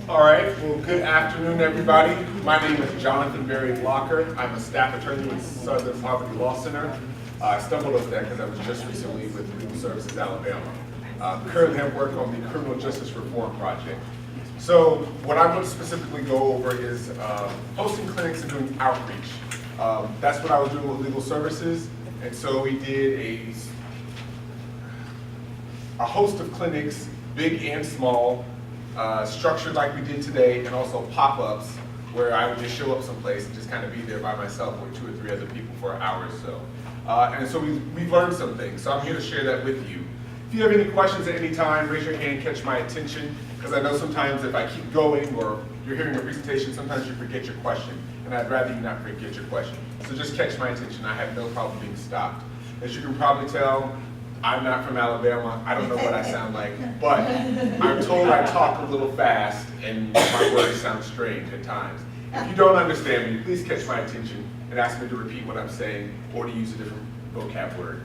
All right, well, good afternoon, everybody. My name is Jonathan Barry Blocker. I'm a staff attorney with Southern Poverty Law Center. I stumbled over that because I was just recently with Legal Services Alabama. Currently, I'm working on the Criminal Justice Reform Project. So what I'm going to specifically go over is hosting clinics and doing outreach. That's what I was doing with Legal Services. And so we did a host of clinics, big and small, structured like we did today, and also pop-ups where I would just show up someplace and just kind of be there by myself with 2 or 3 other people for an hour or so. And so we've learned some things, so I'm here to share that with you. If you have any questions at any time, raise your hand, catch my attention, because I know sometimes if I keep going or you're hearing a presentation, sometimes you forget your question, and I'd rather you not forget your question. So just catch my attention. I have no problem being stopped. As you can probably tell, I'm not from Alabama. I don't know what I sound like, but I'm told I talk a little fast and my words sound strange at times. If you don't understand me, please catch my attention and ask me to repeat what I'm saying or to use a different vocab word.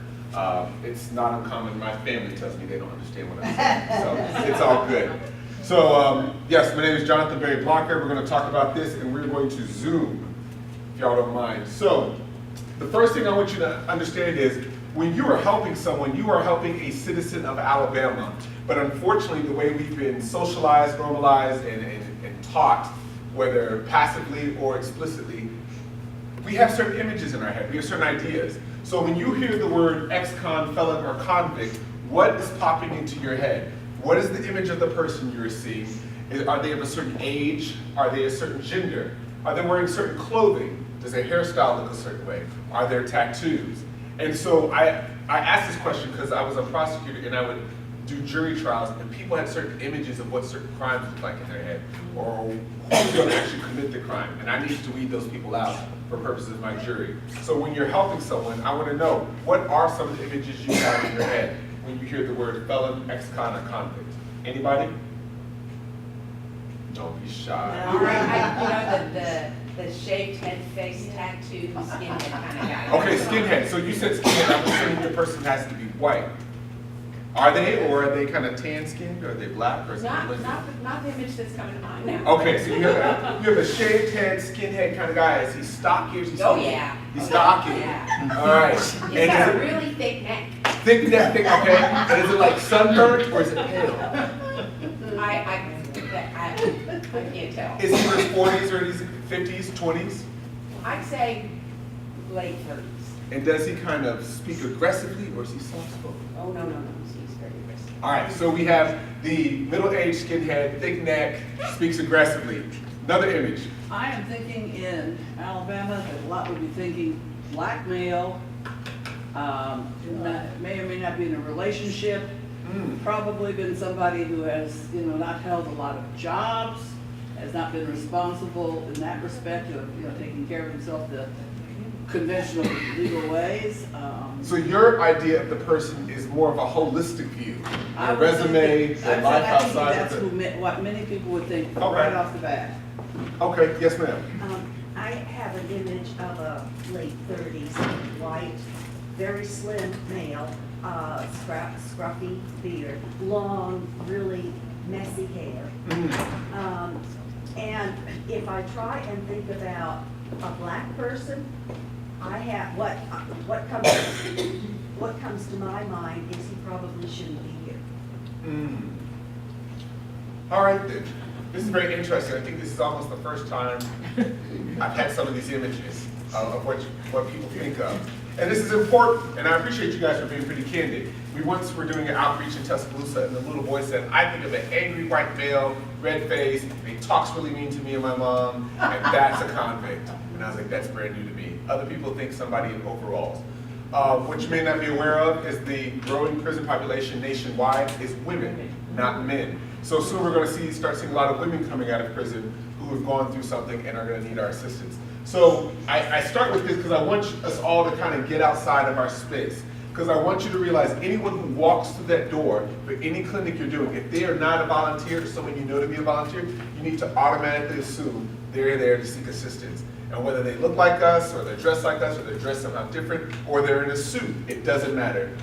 It's not uncommon. My family tells me they don't understand what I'm saying, so it's all good. So yes, my name is Jonathan Barry Blocker. We're going to talk about this, and we're going to Zoom, if y'all don't mind. So the first thing I want you to understand is when you are helping someone, you are helping a citizen of Alabama. But unfortunately, the way we've been socialized, normalized, and taught, whether passively or explicitly, we have certain images in our head. We have certain ideas. So when you hear the word ex-con, felon, or convict, what is popping into your head? What is the image of the person you're seeing? Are they of a certain age? Are they a certain gender? Are they wearing certain clothing? Does their hairstyle look a certain way? Are there tattoos? And so I asked this question because I was a prosecutor and I would do jury trials, and people had certain images of what certain crimes look like in their head, or who's going to actually commit the crime. And I needed to weed those people out for purposes of my jury. So when you're helping someone, I want to know, what are some of the images you have in your head when you hear the word felon, ex-con, or convict? Anybody? Don't be shy. You know, the shaved head, face tattoo, skinhead kind of guy. Okay, skinhead. So you said skinhead. I'm assuming the person has to be white. Are they, or are they kind of tan-skinned, or are they black, or is it Not the image that's coming to mind now. Okay, so you have a shaved head, skinhead kind of guy. Is he stocky, or is he Oh, skinny? yeah. He's stocky. Yeah. All right. He's And got a is it really thick neck. thick neck, thick, okay. And is it like sunburnt, or is it pale? I can't tell. Is he in his 40s, or his 50s, 20s? I'd say late 30s. And does he kind of speak aggressively, or is he soft-spoken? Oh, no. He's very aggressive. All right, so we have the middle-aged skinhead, thick neck, speaks aggressively. Another image. I am thinking in Alabama that a lot would be thinking black male, may or may not be in a relationship, probably been somebody who has, not held a lot of jobs, has not been responsible in that respect of, taking care of himself the conventional legal ways. So your idea of the person is more of a holistic view, I their would resume, think their life I think outside that's of it. what many people would think Okay. right off the bat. Okay, yes ma'am. I have an image of a late 30s, white, very slim male, scruffy beard, long, really messy hair. And if I try and think about a black person, I have what comes to my mind is he probably shouldn't be here. All right then. This is very interesting. I think this is almost the first time I've had some of these images of what people think of. And this is important, and I appreciate you guys for being pretty candid. We once were doing an outreach in Tuscaloosa, and the little boy said, I think of an angry white male, red face, and he talks really mean to me and my mom, and that's a convict. And I was like, that's brand new to me. Other people think somebody in overalls. What you may not be aware of is the growing prison population nationwide is women, not men. So soon we're going to start seeing a lot of women coming out of prison who have gone through something and are going to need our assistance. So I start with this because I want us all to kind of get outside of our space. Because I want you to realize anyone who walks through that door for any clinic you're doing, if they are not a volunteer, someone you know to be a volunteer, you need to automatically assume they're there to seek assistance. And whether they look like us, or they're dressed like us, or they're dressed somehow different, or they're in a suit, it doesn't matter.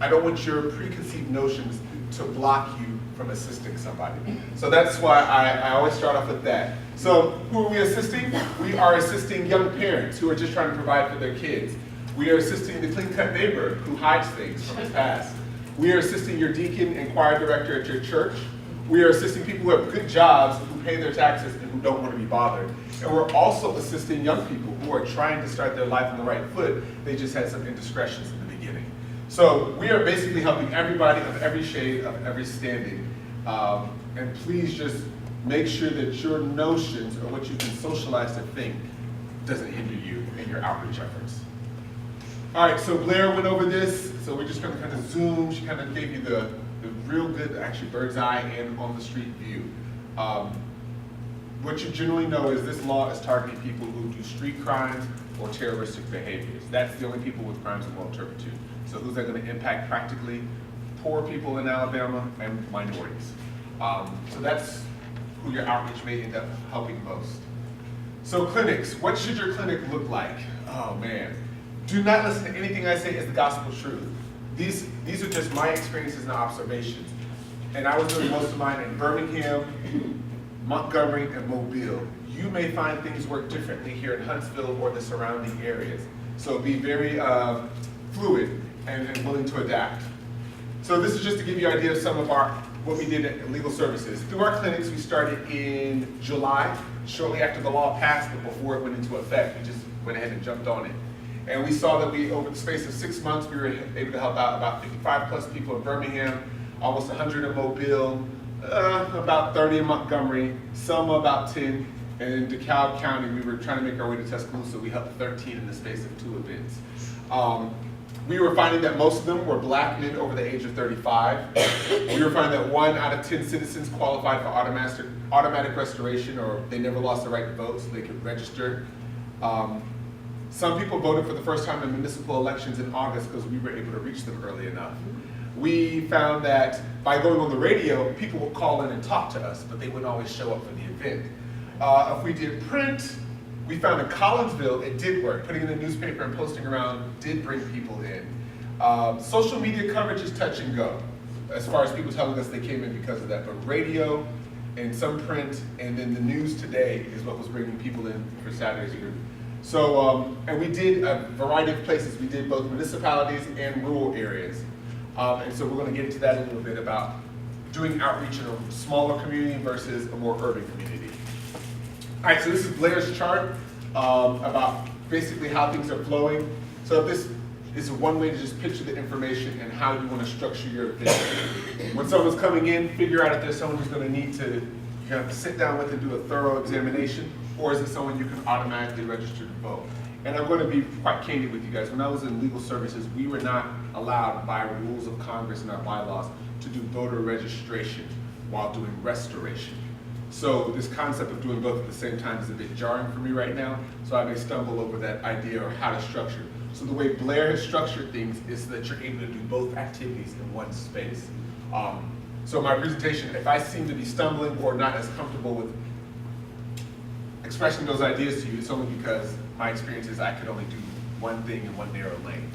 I don't want your preconceived notions to block you from assisting somebody. So that's why I always start off with that. So who are we assisting? We are assisting young parents who are just trying to provide for their kids. We are assisting the clean-cut neighbor who hides things from his past. We are assisting your deacon and choir director at your church. We are assisting people who have good jobs, who pay their taxes, and who don't want to be bothered. And we're also assisting young people who are trying to start their life on the right foot. They just had some indiscretions in the beginning. So we are basically helping everybody of every shade, of every standing. And please just make sure that your notions or what you've been socialized to think doesn't hinder you in your outreach efforts. All right, so Blair went over this. So we're just going to kind of zoom. She kind of gave you the real good, actually, bird's eye and on the street view. What you generally know is this law is targeting people who do street crimes or terroristic behaviors. That's the only people with crimes of moral turpitude. So who's that going to impact practically? Poor people in Alabama and minorities. So that's who your outreach may end up helping most. So clinics, what should your clinic look like? Oh man, do not listen to anything I say as the gospel truth. These are just my experiences and observations. And I was doing most of mine in Birmingham, Montgomery, and Mobile. You may find things work differently here in Huntsville or the surrounding areas. So be very fluid and willing to adapt. So this is just to give you an idea of some of what we did at Legal Services. Through our clinics, we started in July, shortly after the law passed, but before it went into effect. We just went ahead and jumped on it. And we saw that over the space of 6 months, we were able to help out about 55 plus people in Birmingham, almost 100 in Mobile, about 30 in Montgomery, Selma about 10, and in DeKalb County, we were trying to make our way to Tuscaloosa. We helped 13 in the space of 2 events. We were finding that most of them were black men over the age of 35. We were finding that 1 out of 10 citizens qualified for automatic restoration, or they never lost the right to vote, so they could register. Some people voted for the first time in municipal elections in August because we were able to reach them early enough. We found that by going on the radio, people would call in and talk to us, but they wouldn't always show up for the event. If we did print, we found in Collinsville it did work. Putting in the newspaper and posting around did bring people in. Social media coverage is touch and go, as far as people telling us they came in because of that. But radio and some print and then the news today is what was bringing people in for Saturday's group. So, and we did a variety of places. We did both municipalities and rural areas. And so we're going to get into that a little bit about doing outreach in a smaller community versus a more urban community. All right, so this is Blair's chart about basically how things are flowing. So this is one way to just picture the information and how you want to structure your event. When someone's coming in, figure out if there's someone who's going to need to, you have to sit down with and do a thorough examination, or is it someone you can automatically register to vote? And I'm going to be quite candid with you guys. When I was in legal services, we were not allowed by rules of Congress and our bylaws to do voter registration while doing restoration. So this concept of doing both at the same time is a bit jarring for me right now, so I may stumble over that idea or how to structure. So the way Blair has structured things is so that you're able to do both activities in one space. So my presentation, if I seem to be stumbling or not as comfortable with expressing those ideas to you, it's only because my experience is I could only do one thing in one narrow lane.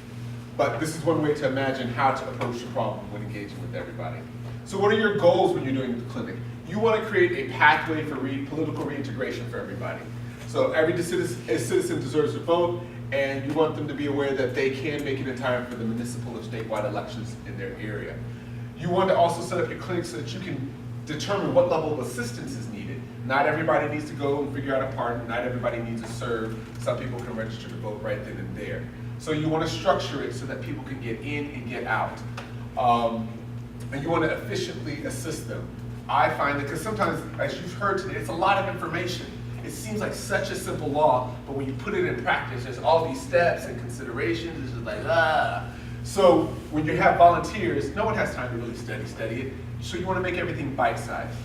But this is one way to imagine how to approach the problem when engaging with everybody. So what are your goals when you're doing the clinic? You want to create a pathway for political reintegration for everybody. So every citizen deserves to vote, and you want them to be aware that they can make it in time for the municipal or statewide elections in their area. You want to also set up your clinic so that you can determine what level of assistance is needed. Not everybody needs to go and figure out a pardon. Not everybody needs to serve. Some people can register to vote right then and there. So you want to structure it so that people can get in and get out. And you want to efficiently assist them. I find that, because sometimes, as you've heard today, it's a lot of information. It seems like such a simple law, but when you put it in practice, there's all these steps and considerations. It's just like, ah. So when you have volunteers, no one has time to really study it. So you want to make everything bite-sized.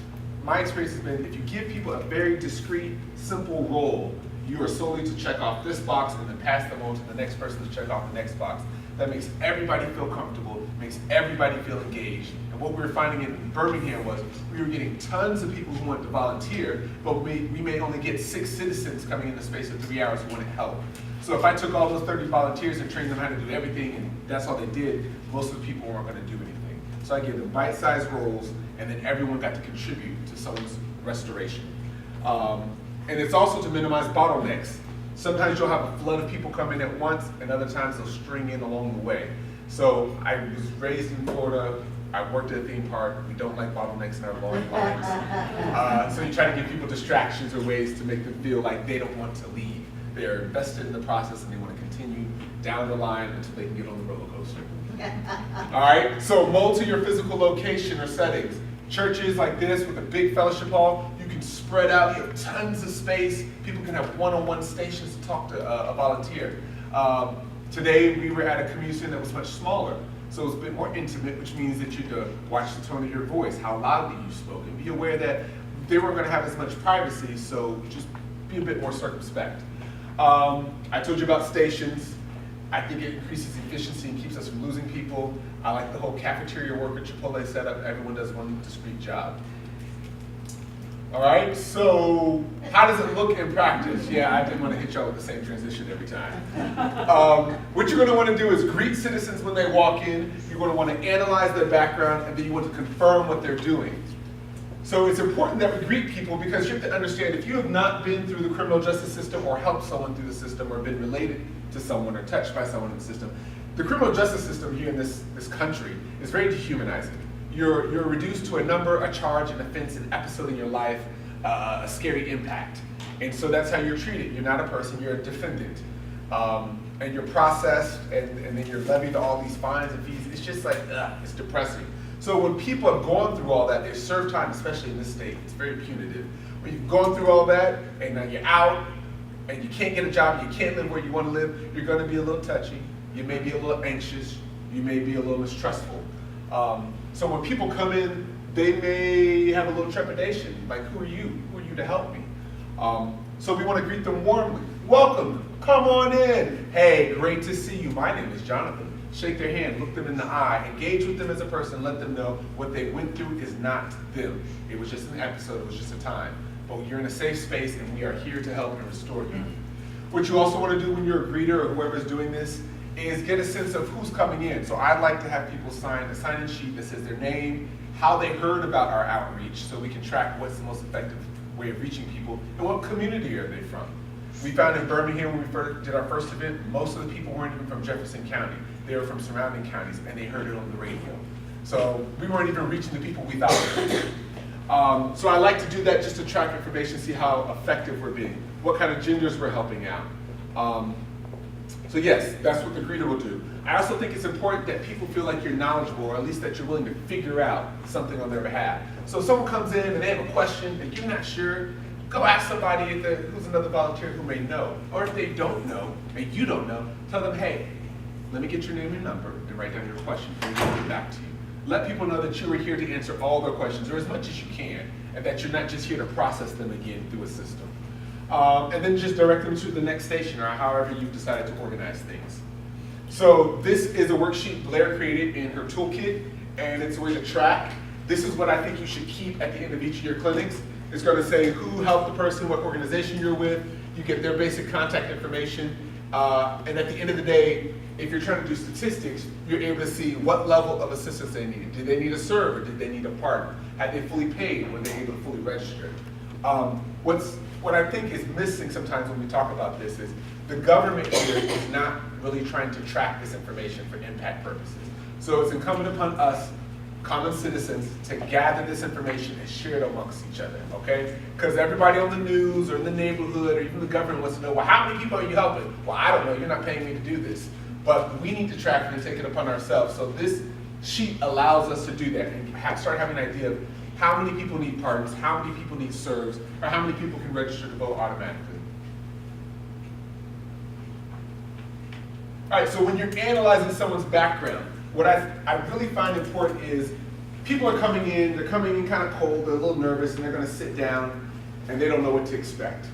My experience has been, if you give people a very discrete, simple role, You are solely to check off this box and then pass them on to the next person to check off the next box. That makes everybody feel comfortable, makes everybody feel engaged. And what we were finding in Birmingham was we were getting tons of people who wanted to volunteer, but we may only get 6 citizens coming in the space of 3 hours who want to help. So if I took all those 30 volunteers and trained them how to do everything, and that's all they did, most of the people weren't going to do anything. So I gave them bite-sized roles, and then everyone got to contribute to someone's restoration. And it's also to minimize bottlenecks. Sometimes you'll have a flood of people come in at once, and other times they'll string in along the way. So I was raised in Florida. I worked at a theme park. We don't like bottlenecks in our long lines. So you try to give people distractions or ways to make them feel like they don't want to leave. They're invested in the process and they want to continue down the line until they can get on the roller coaster. All right, so mold to your physical location or settings. Churches like this with a big fellowship hall, you can spread out, you have tons of space. People can have one-on-one stations to talk to a volunteer. Today we were at a community center that was much smaller, so it was a bit more intimate, which means that you had to watch the tone of your voice, how loudly you spoke, and be aware that they weren't going to have as much privacy, so just be a bit more circumspect. I told you about stations. I think it increases efficiency and keeps us from losing people. I like the whole cafeteria worker Chipotle setup. Everyone does one discrete job. All right, so how does it look in practice? Yeah, I didn't want to hit y'all with the same transition every time. What you're going to want to do is greet citizens when they walk in. You're going to want to analyze their background, and then you want to confirm what they're doing. So it's important that we greet people because you have to understand if you have not been through the criminal justice system or helped someone through the system or been related to someone or touched by someone in the system, the criminal justice system here in this country is very dehumanizing. You're reduced to a number, a charge, an offense, an episode in your life, a scary impact. And so that's how you're treated. You're not a person, you're a defendant. And you're processed and then you're levied all these fines and fees. It's just like, it's depressing. So when people have gone through all that, they serve time, especially in this state, it's very punitive. When you've gone through all that and now you're out and you can't get a job, you can't live where you want to live, you're going to be a little touchy, you may be a little anxious, you may be a little mistrustful. So when people come in, they may have a little trepidation, like who are you? Who are you to help me? So we want to greet them warmly. Welcome, come on in. Hey, great to see you. My name is Jonathan. Shake their hand, look them in the eye, engage with them as a person, let them know what they went through is not them. It was just an episode, it was just a time. But you're in a safe space and we are here to help and restore you. What you also want to do when you're a greeter or whoever's doing this is get a sense of who's coming in. So I'd like to have people sign a sign-in sheet that says their name, how they heard about our outreach, so we can track what's the most effective way of reaching people, and what community are they from. We found in Birmingham when we first did our first event, most of the people weren't even from Jefferson County. They were from surrounding counties, and they heard it on the radio. So we weren't even reaching the people we thought we were. So I like to do that just to track information, see how effective we're being, what kind of genders we're helping out. So yes, that's what the greeter will do. I also think it's important that people feel like you're knowledgeable, or at least that you're willing to figure out something on their behalf. So if someone comes in and they have a question and you're not sure, go ask somebody who's another volunteer who may know. Or if they don't know and you don't know, tell them, hey, let me get your name and number and write down your question and we'll get back to you. Let people know that you are here to answer all their questions, or as much as you can, and that you're not just here to process them again through a system. And then just direct them to the next station or however you've decided to organize things. So this is a worksheet Blair created in her toolkit, and it's a way to track. This is what I think you should keep at the end of each of your clinics. It's going to say who helped the person, what organization you're with. You get their basic contact information. And at the end of the day, if you're trying to do statistics, you're able to see what level of assistance they needed. Did they need a server? Did they need a partner? Had they fully paid? Were they able to fully register? What I think is missing sometimes when we talk about this is the government here is not really trying to track this information for impact purposes. So it's incumbent upon us, common citizens, to gather this information and share it amongst each other, okay? Because everybody on the news or in the neighborhood or even the government wants to know, well, how many people are you helping? Well, I don't know, you're not paying me to do this. But we need to track it and take it upon ourselves. So this sheet allows us to do that and start having an idea of how many people need pardons, how many people need serves, or how many people can register to vote automatically. All right, so when you're analyzing someone's background, what I really find important is people are coming in, they're coming in kind of cold, they're a little nervous, and they're going to sit down, and they don't know what to expect.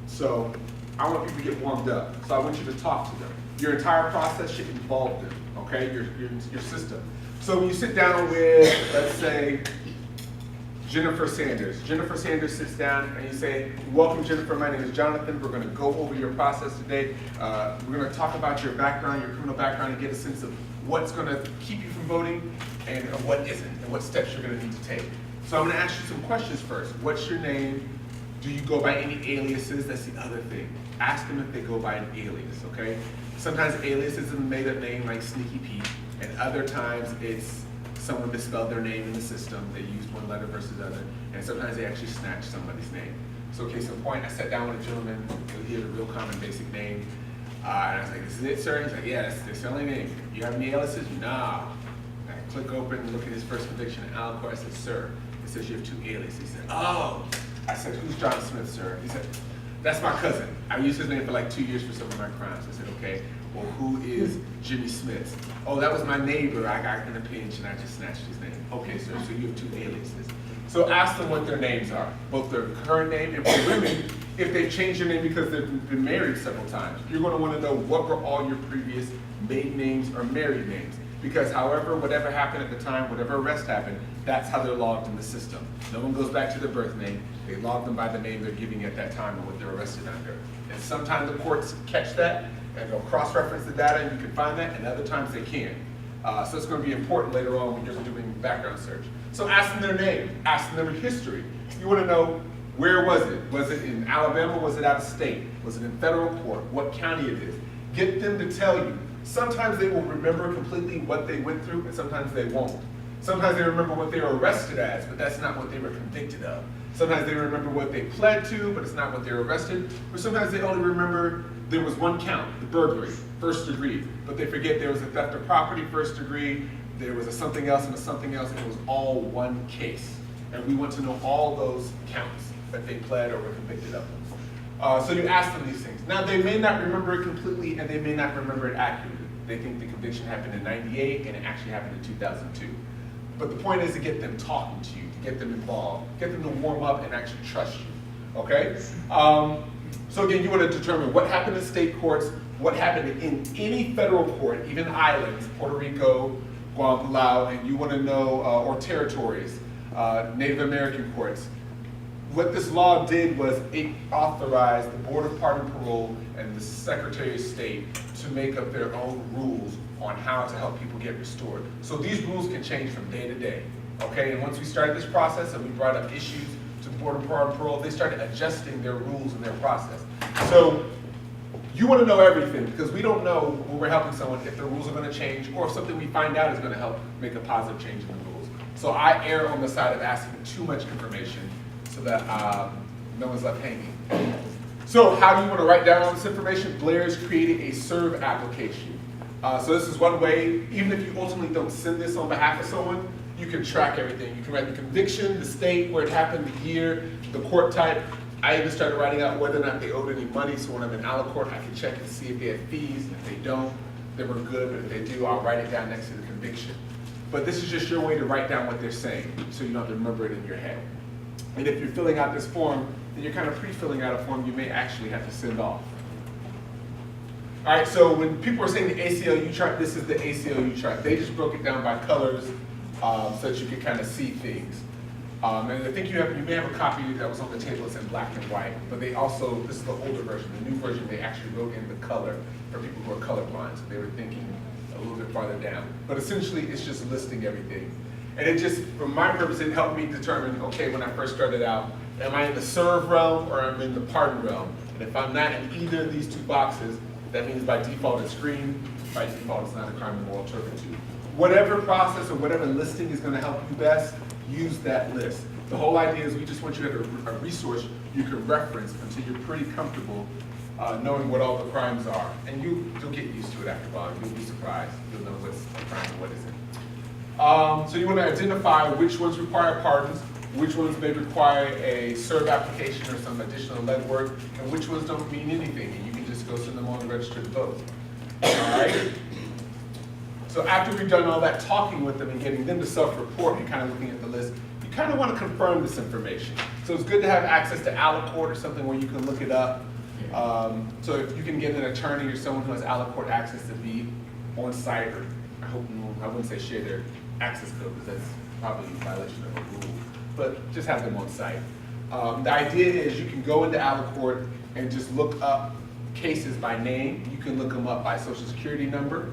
So I want people to get warmed up. So I want you to talk to them. Your entire process should involve them, okay? Your system. So when you sit down with, let's say, Jennifer Sanders. Jennifer Sanders sits down and you say, welcome Jennifer, my name is Jonathan. We're gonna go over your process today. We're gonna talk about your background, your criminal background, and get a sense of what's gonna keep you from voting and what isn't, and what steps you're gonna need to take. So I'm gonna ask you some questions first. What's your name? Do you go by any aliases? That's the other thing. Ask them if they go by an alias, okay? Sometimes alias is a made-up name like Sneaky Pete, and other times it's someone misspelled their name in the system. They used one letter versus other, and sometimes they actually snatch somebody's name. So case in point, I sat down with a gentleman, he had a real common basic name, and I was like, this is it, sir? He's like, yeah, that's the only name. You have any aliases? Nah. I click open and look at his first conviction in Alicorp. I said, sir, it says you have 2 aliases. He said, oh. I said, who's John Smith, sir? He said, that's my cousin. I used his name for like 2 years for some of my crimes. I said, okay. Well, who is Jimmy Smith? Oh, that was my neighbor. I got in a pinch and I just snatched his name. Okay, sir, so you have 2 aliases. So ask them what their names are, both their current name and for women, if they've changed their name because they've been married several times. You're going to want to know what were all your previous maiden names or married names. Because however, whatever happened at the time, whatever arrest happened, that's how they're logged in the system. No one goes back to their birth name. They log them by the name they're giving at that time and what they're arrested under. And sometimes the courts catch that and they'll cross-reference the data and you can find that, and other times they can't. So it's going to be important later on when you're doing background search. So ask them their name, ask them their history. You want to know, where was it? Was it in Alabama? Was it out of state? Was it in federal court? What county it is? Get them to tell you. Sometimes they will remember completely what they went through, and sometimes they won't. Sometimes they remember what they were arrested as, but that's not what they were convicted of. Sometimes they remember what they pled to, but it's not what they were arrested. Or sometimes they only remember there was one count, the burglary, first degree, but they forget there was a theft of property, first degree, there was a something else and a something else, and it was all one case. And we want to know all those counts that they pled or were convicted of. So you ask them these things. Now, they may not remember it completely, and they may not remember it accurately. They think the conviction happened in '98, and it actually happened in 2002. But the point is to get them talking to you, to get them involved, get them to warm up and actually trust you, okay? So again, you want to determine what happened in state courts, what happened in any federal court, even islands, Puerto Rico, Guam, Palau, and you want to know, or territories, Native American courts. What this law did was it authorized the Board of Pardon and Parole and the Secretary of State to make up their own rules on how to help people get restored. So these rules can change from day to day, okay? And once we started this process and we brought up issues to the Board of Pardon and Parole, they started adjusting their rules and their process. So you want to know everything because we don't know when we're helping someone if the rules are going to change or if something we find out is going to help make a positive change in the rules. So I err on the side of asking too much information so that no one's left hanging. So how do you want to write down all this information? Blair is creating a serve application. So this is one way, even if you ultimately don't send this on behalf of someone, you can track everything. You can write the conviction, the state, where it happened, the year, the court type. I even started writing out whether or not they owed any money, so when I'm in Alicorp, I can check and see if they had fees. If they don't, they were good, but if they do, I'll write it down next to the conviction. But this is just your way to write down what they're saying, so you don't have to remember it in your head. And if you're filling out this form, then you're kind of pre-filling out a form you may actually have to send off. All right, so when people are saying the ACLU chart, this is the ACLU chart. They just broke it down by colors so that you could kind of see things. And I think you may have a copy that was on the table. It's in black and white, but they also, this is the older version. The new version, they actually wrote in the color for people who are colorblind, so they were thinking a little bit farther down. But essentially, it's just listing everything. And it just, for my purpose, it helped me determine, okay, when I first started out, am I in the serve realm or am I in the pardon realm? And if I'm not in either of these two boxes, that means by default it's green, by default it's not a crime of moral turpitude. Whatever process or whatever listing is going to help you best, use that list. The whole idea is we just want you to have a resource you can reference until you're pretty comfortable knowing what all the crimes are. And you'll get used to it after a while. You'll be surprised. You'll know what's a crime and what isn't. So you want to identify which ones require pardons, which ones may require a serve application or some additional legwork, and which ones don't mean anything, and you can just go send them on the register to vote. All right? So after we've done all that talking with them and getting them to self-report and kind of looking at the list, you kind of want to confirm this information. So it's good to have access to Alicorp or something where you can look it up So if you can get an attorney or someone who has out-of-court access to be on site, or I wouldn't say share their access code, because that's probably a violation of a rule, but just have them on site. The idea is you can go into out-of-court and just look up cases by name. You can look them up by social security number,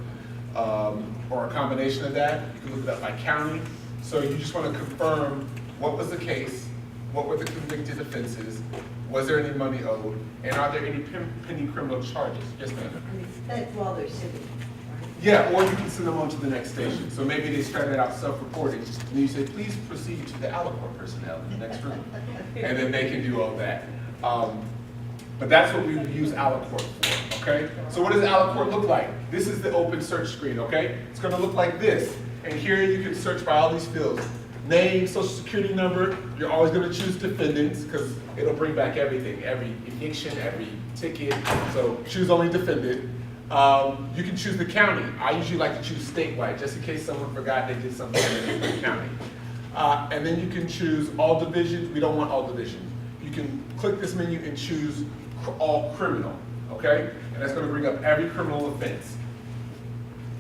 or a combination of that. You can look it up by county. So you just want to confirm what was the case, what were the convicted offenses, was there any money owed, and are there any pending criminal charges? Yes, ma'am. And that's while they're sitting. Yeah, or you can send them on to the next station. So maybe they started out self-reporting, and you say, please proceed to the out-of-court personnel in the next room. And then they can do all that. But that's what we use out-of-court for, okay? So what does out-of-court look like? This is the open search screen, okay? It's gonna look like this. And here you can search by all these fields. Name, social security number, you're always gonna choose defendants, because it'll bring back everything, every eviction, every ticket, so choose only defendant. You can choose the county. I usually like to choose statewide, just in case someone forgot they did something in the county. And then you can choose all divisions. We don't want all divisions. You can click this menu and choose all criminal, okay? And that's gonna bring up every criminal offense.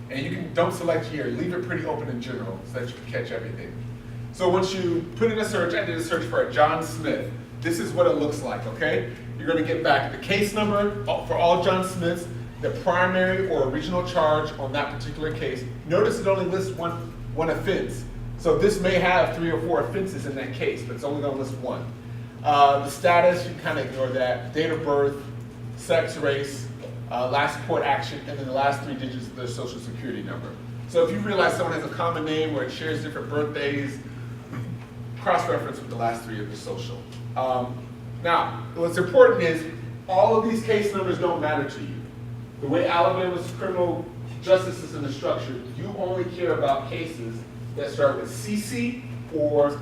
And you can, don't select here, leave it pretty open in general so that you can catch everything. So once you put in a search, I did a search for a John Smith. This is what it looks like, okay? You're gonna get back the case number for all John Smiths, the primary or original charge on that particular case. Notice it only lists one offense. So this may have 3 or 4 offenses in that case, but it's only gonna list one. The status, you can kind of ignore that. Date of birth, sex, race, last court action, and then the last 3 digits of their social security number. So if you realize someone has a common name where it shares different birthdays, cross-reference with the last 3 of the social. Now, what's important is all of these case numbers don't matter to you. The way Alabama's criminal justice system is structured, you only care about cases that start with CC or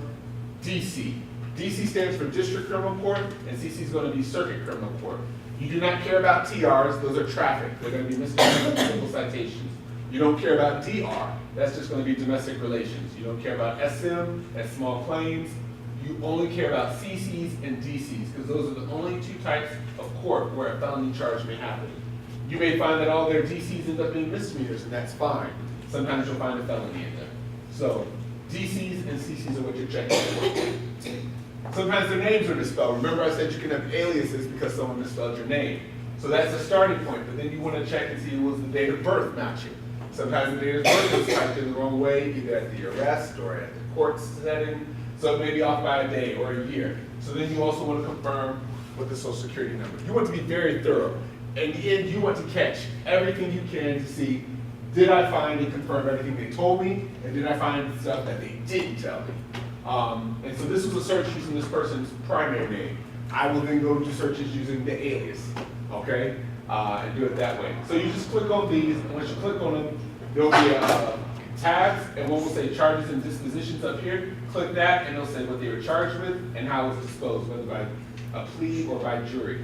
DC. DC stands for District Criminal Court, and CC is going to be Circuit Criminal Court. You do not care about TRs, those are traffic. They're going to be misdemeanor simple citations. You don't care about DR, that's just going to be domestic relations. You don't care about SM, that's small claims. You only care about CCs and DCs, because those are the only 2 types of court where a felony charge may happen. You may find that all their DCs end up being misdemeanors, and that's fine. Sometimes you'll find a felony in there. So DCs and CCs are what you're checking for. Sometimes their names are misspelled. Remember I said you can have aliases because someone misspelled your name. So that's a starting point, but then you want to check and see was the date of birth matching. Sometimes the date of birth was typed in the wrong way, either at the arrest or at the court setting. So it may be off by a day or a year. So then you also want to confirm with the social security number. You want to be very thorough. In the end, you want to catch everything you can to see, did I find and confirm everything they told me, and did I find stuff that they didn't tell me? And so this was a search using this person's primary name. I will then go to searches using the alias, okay? And do it that way. So you just click on these, and once you click on them, there'll be tabs, and one will say charges and dispositions up here. Click that, and it'll say what they were charged with and how it was disposed, whether by a plea or by jury.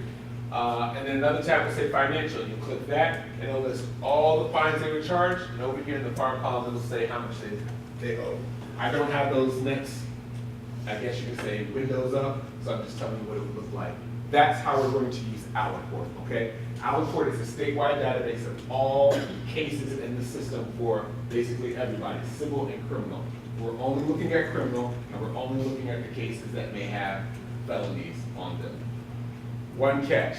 And then another tab will say financial. You click that, and it'll list all the fines they were charged, and over here in the far column, it'll say how much they owe. I don't have those next, I guess you could say, windows up, so I'm just telling you what it would look like. That's how we're going to use Alicourt, okay? Alicourt is a statewide database of all cases in the system for basically everybody, civil and criminal. We're only looking at criminal, and we're only looking at the cases that may have felonies on them. One catch.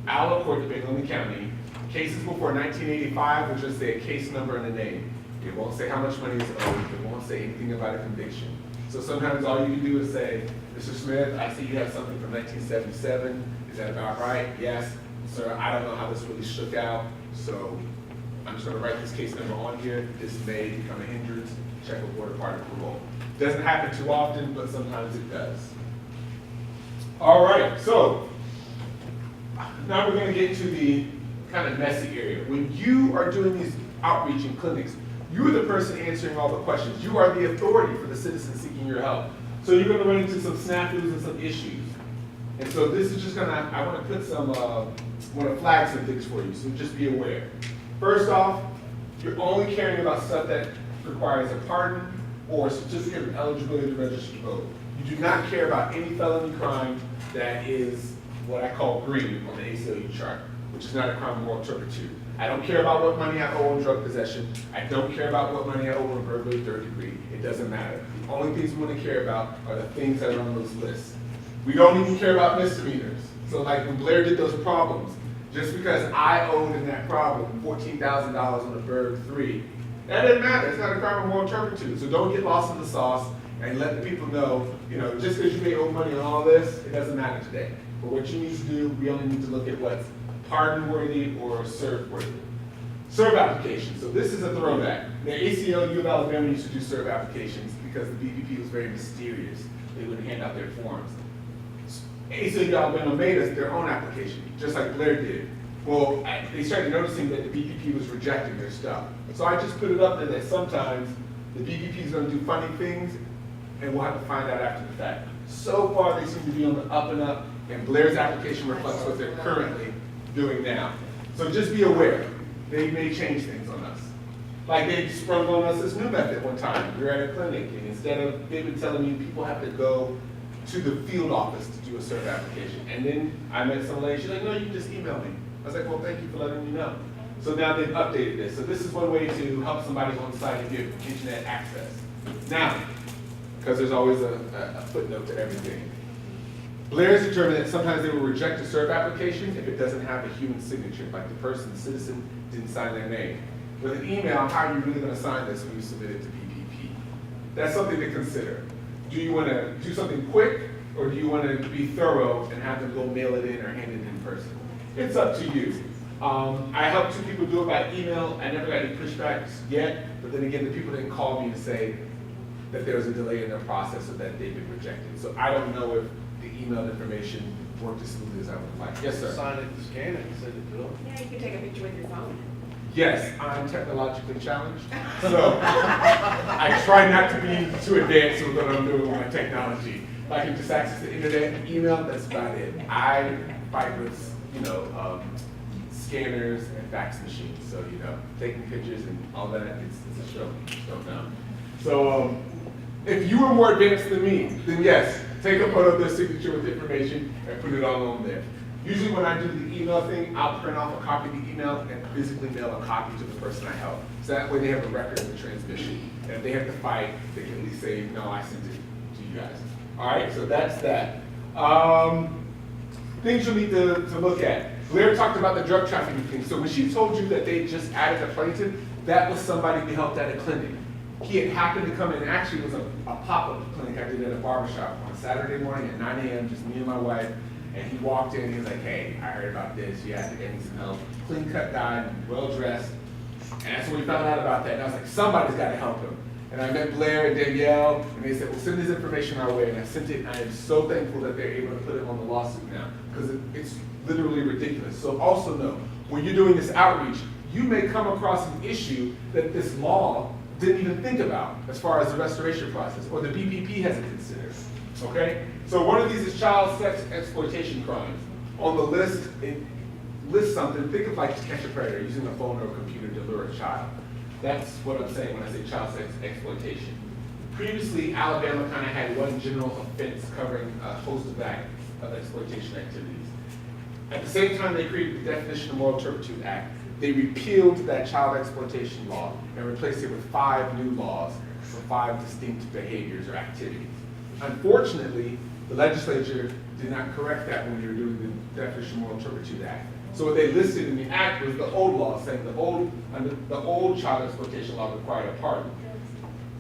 Alicourt, depending on the county, cases before 1985 will just say a case number and a name. It won't say how much money is owed. It won't say anything about a conviction. So sometimes all you can do is say, Mr. Smith, I see you have something from 1977. Is that about right? Yes. Sir, I don't know how this really shook out, so I'm just going to write this case number on here. This may become a hindrance. Check with board of pardon parole. Doesn't happen too often, but sometimes it does. All right, so now we're going to get to the kind of messy area. When you are doing these outreach and clinics, you are the person answering all the questions. You are the authority for the citizen seeking your help. So you're going to run into some snafus and some issues. And so this is just going to, I want to put some, want to flag some things for you, so just be aware. First off, you're only caring about stuff that requires a pardon or a certificate of eligibility to register to vote. You do not care about any felony crime that is what I call green on the ACLU chart, which is not a crime of moral turpitude. I don't care about what money I owe on drug possession. I don't care about what money I owe on burglary, third degree. It doesn't matter. The only things we want to care about are the things that are on those lists. We don't even care about misdemeanors. So like when Blair did those problems, just because I owed in that problem $14,000 on a Burg 3, that doesn't matter. It's not a crime of moral turpitude. So don't get lost in the sauce and let the people know, just because you may owe money on all this, it doesn't matter today. But what you need to do, we only need to look at what's pardon-worthy or serve-worthy. Serve applications. So this is a throwback. Now, ACLU of Alabama used to do serve applications because the BPP was very mysterious. They wouldn't hand out their forms. ACLU of Alabama made us their own application, just like Blair did. Well, they started noticing that the BPP was rejecting their stuff. So I just put it up there that sometimes the BPP is going to do funny things, and we'll have to find out after the fact. So far, they seem to be on the up and up, and Blair's application reflects what they're currently doing now. So just be aware, they may change things on us. Like they sprung on us this new method one time. We were at a clinic, and instead of, they've been telling me people have to go to the field office to do a serve application. And then I met some lady, she's like, no, you can just email me. I was like, well, thank you for letting me know. So now they've updated this. So this is one way to help somebody on site and give internet access. Now, because there's always a footnote to everything. Blair's determined that sometimes they will reject a serve application if it doesn't have a human signature, like the person, the citizen, didn't sign their name. With an email, how are you really going to sign this when you submit it to BPP? That's something to consider. Do you want to do something quick, or do you want to be thorough and have them go mail it in or hand it in person? It's up to you. I helped 2 people do it by email. I never got any pushbacks yet, but then again, the people didn't call me to say that there was a delay in their process or that they've been rejected. So I don't know if the emailed information worked as smoothly as I would like. Yes, sir? Sign it, scan it, and send it to them. Yeah, you can take a picture with your phone. Yes, I'm technologically challenged, so I try not to be too advanced with what I'm doing with my technology. If I can just access the internet and email, that's about it. I fight with, scanners and fax machines, so, taking pictures and all that, it's a show, just don't know. So, if you were more advanced than me, then yes, take a photo of their signature with information and put it all on there. Usually when I do the email thing, I'll print off a copy of the email and physically mail a copy to the person I help. So that way they have a record of the transmission. And if they have to fight, they can at least say, no, I sent it to you guys. All right, so that's that. Things you need to look at. Blair talked about the drug trafficking thing. So when she told you that they just added a plaintiff, that was somebody we helped at a clinic. He had happened to come in, actually it was a pop-up clinic I did at a barbershop on a Saturday morning at 9 a.m., just me and my wife. And he walked in, he was like, hey, I heard about this, you have to get me some help. Clean cut guy, well dressed. And that's when we found out about that. And I was like, somebody's got to help him. And I met Blair and Danielle, and they said, well, send this information our way. And I sent it, and I am so thankful that they're able to put it on the lawsuit now, because it's literally ridiculous. So also know, when you're doing this outreach, you may come across an issue that this law didn't even think about as far as the restoration process, or the BPP hasn't considered, okay? So one of these is child sex exploitation crimes. On the list, it lists something, think of like to catch a predator, using a phone or a computer to lure a child. That's what I'm saying when I say child sex exploitation. Previously, Alabama kind of had one general offense covering a host of acts of exploitation activities. At the same time they created the Definition of Moral Turpitude Act, they repealed that child exploitation law and replaced it with 5 new laws for 5 distinct behaviors or activities. Unfortunately, the legislature did not correct that when they were doing the Definition of Moral Turpitude Act. So what they listed in the act was the old law, saying the old child exploitation law required a pardon.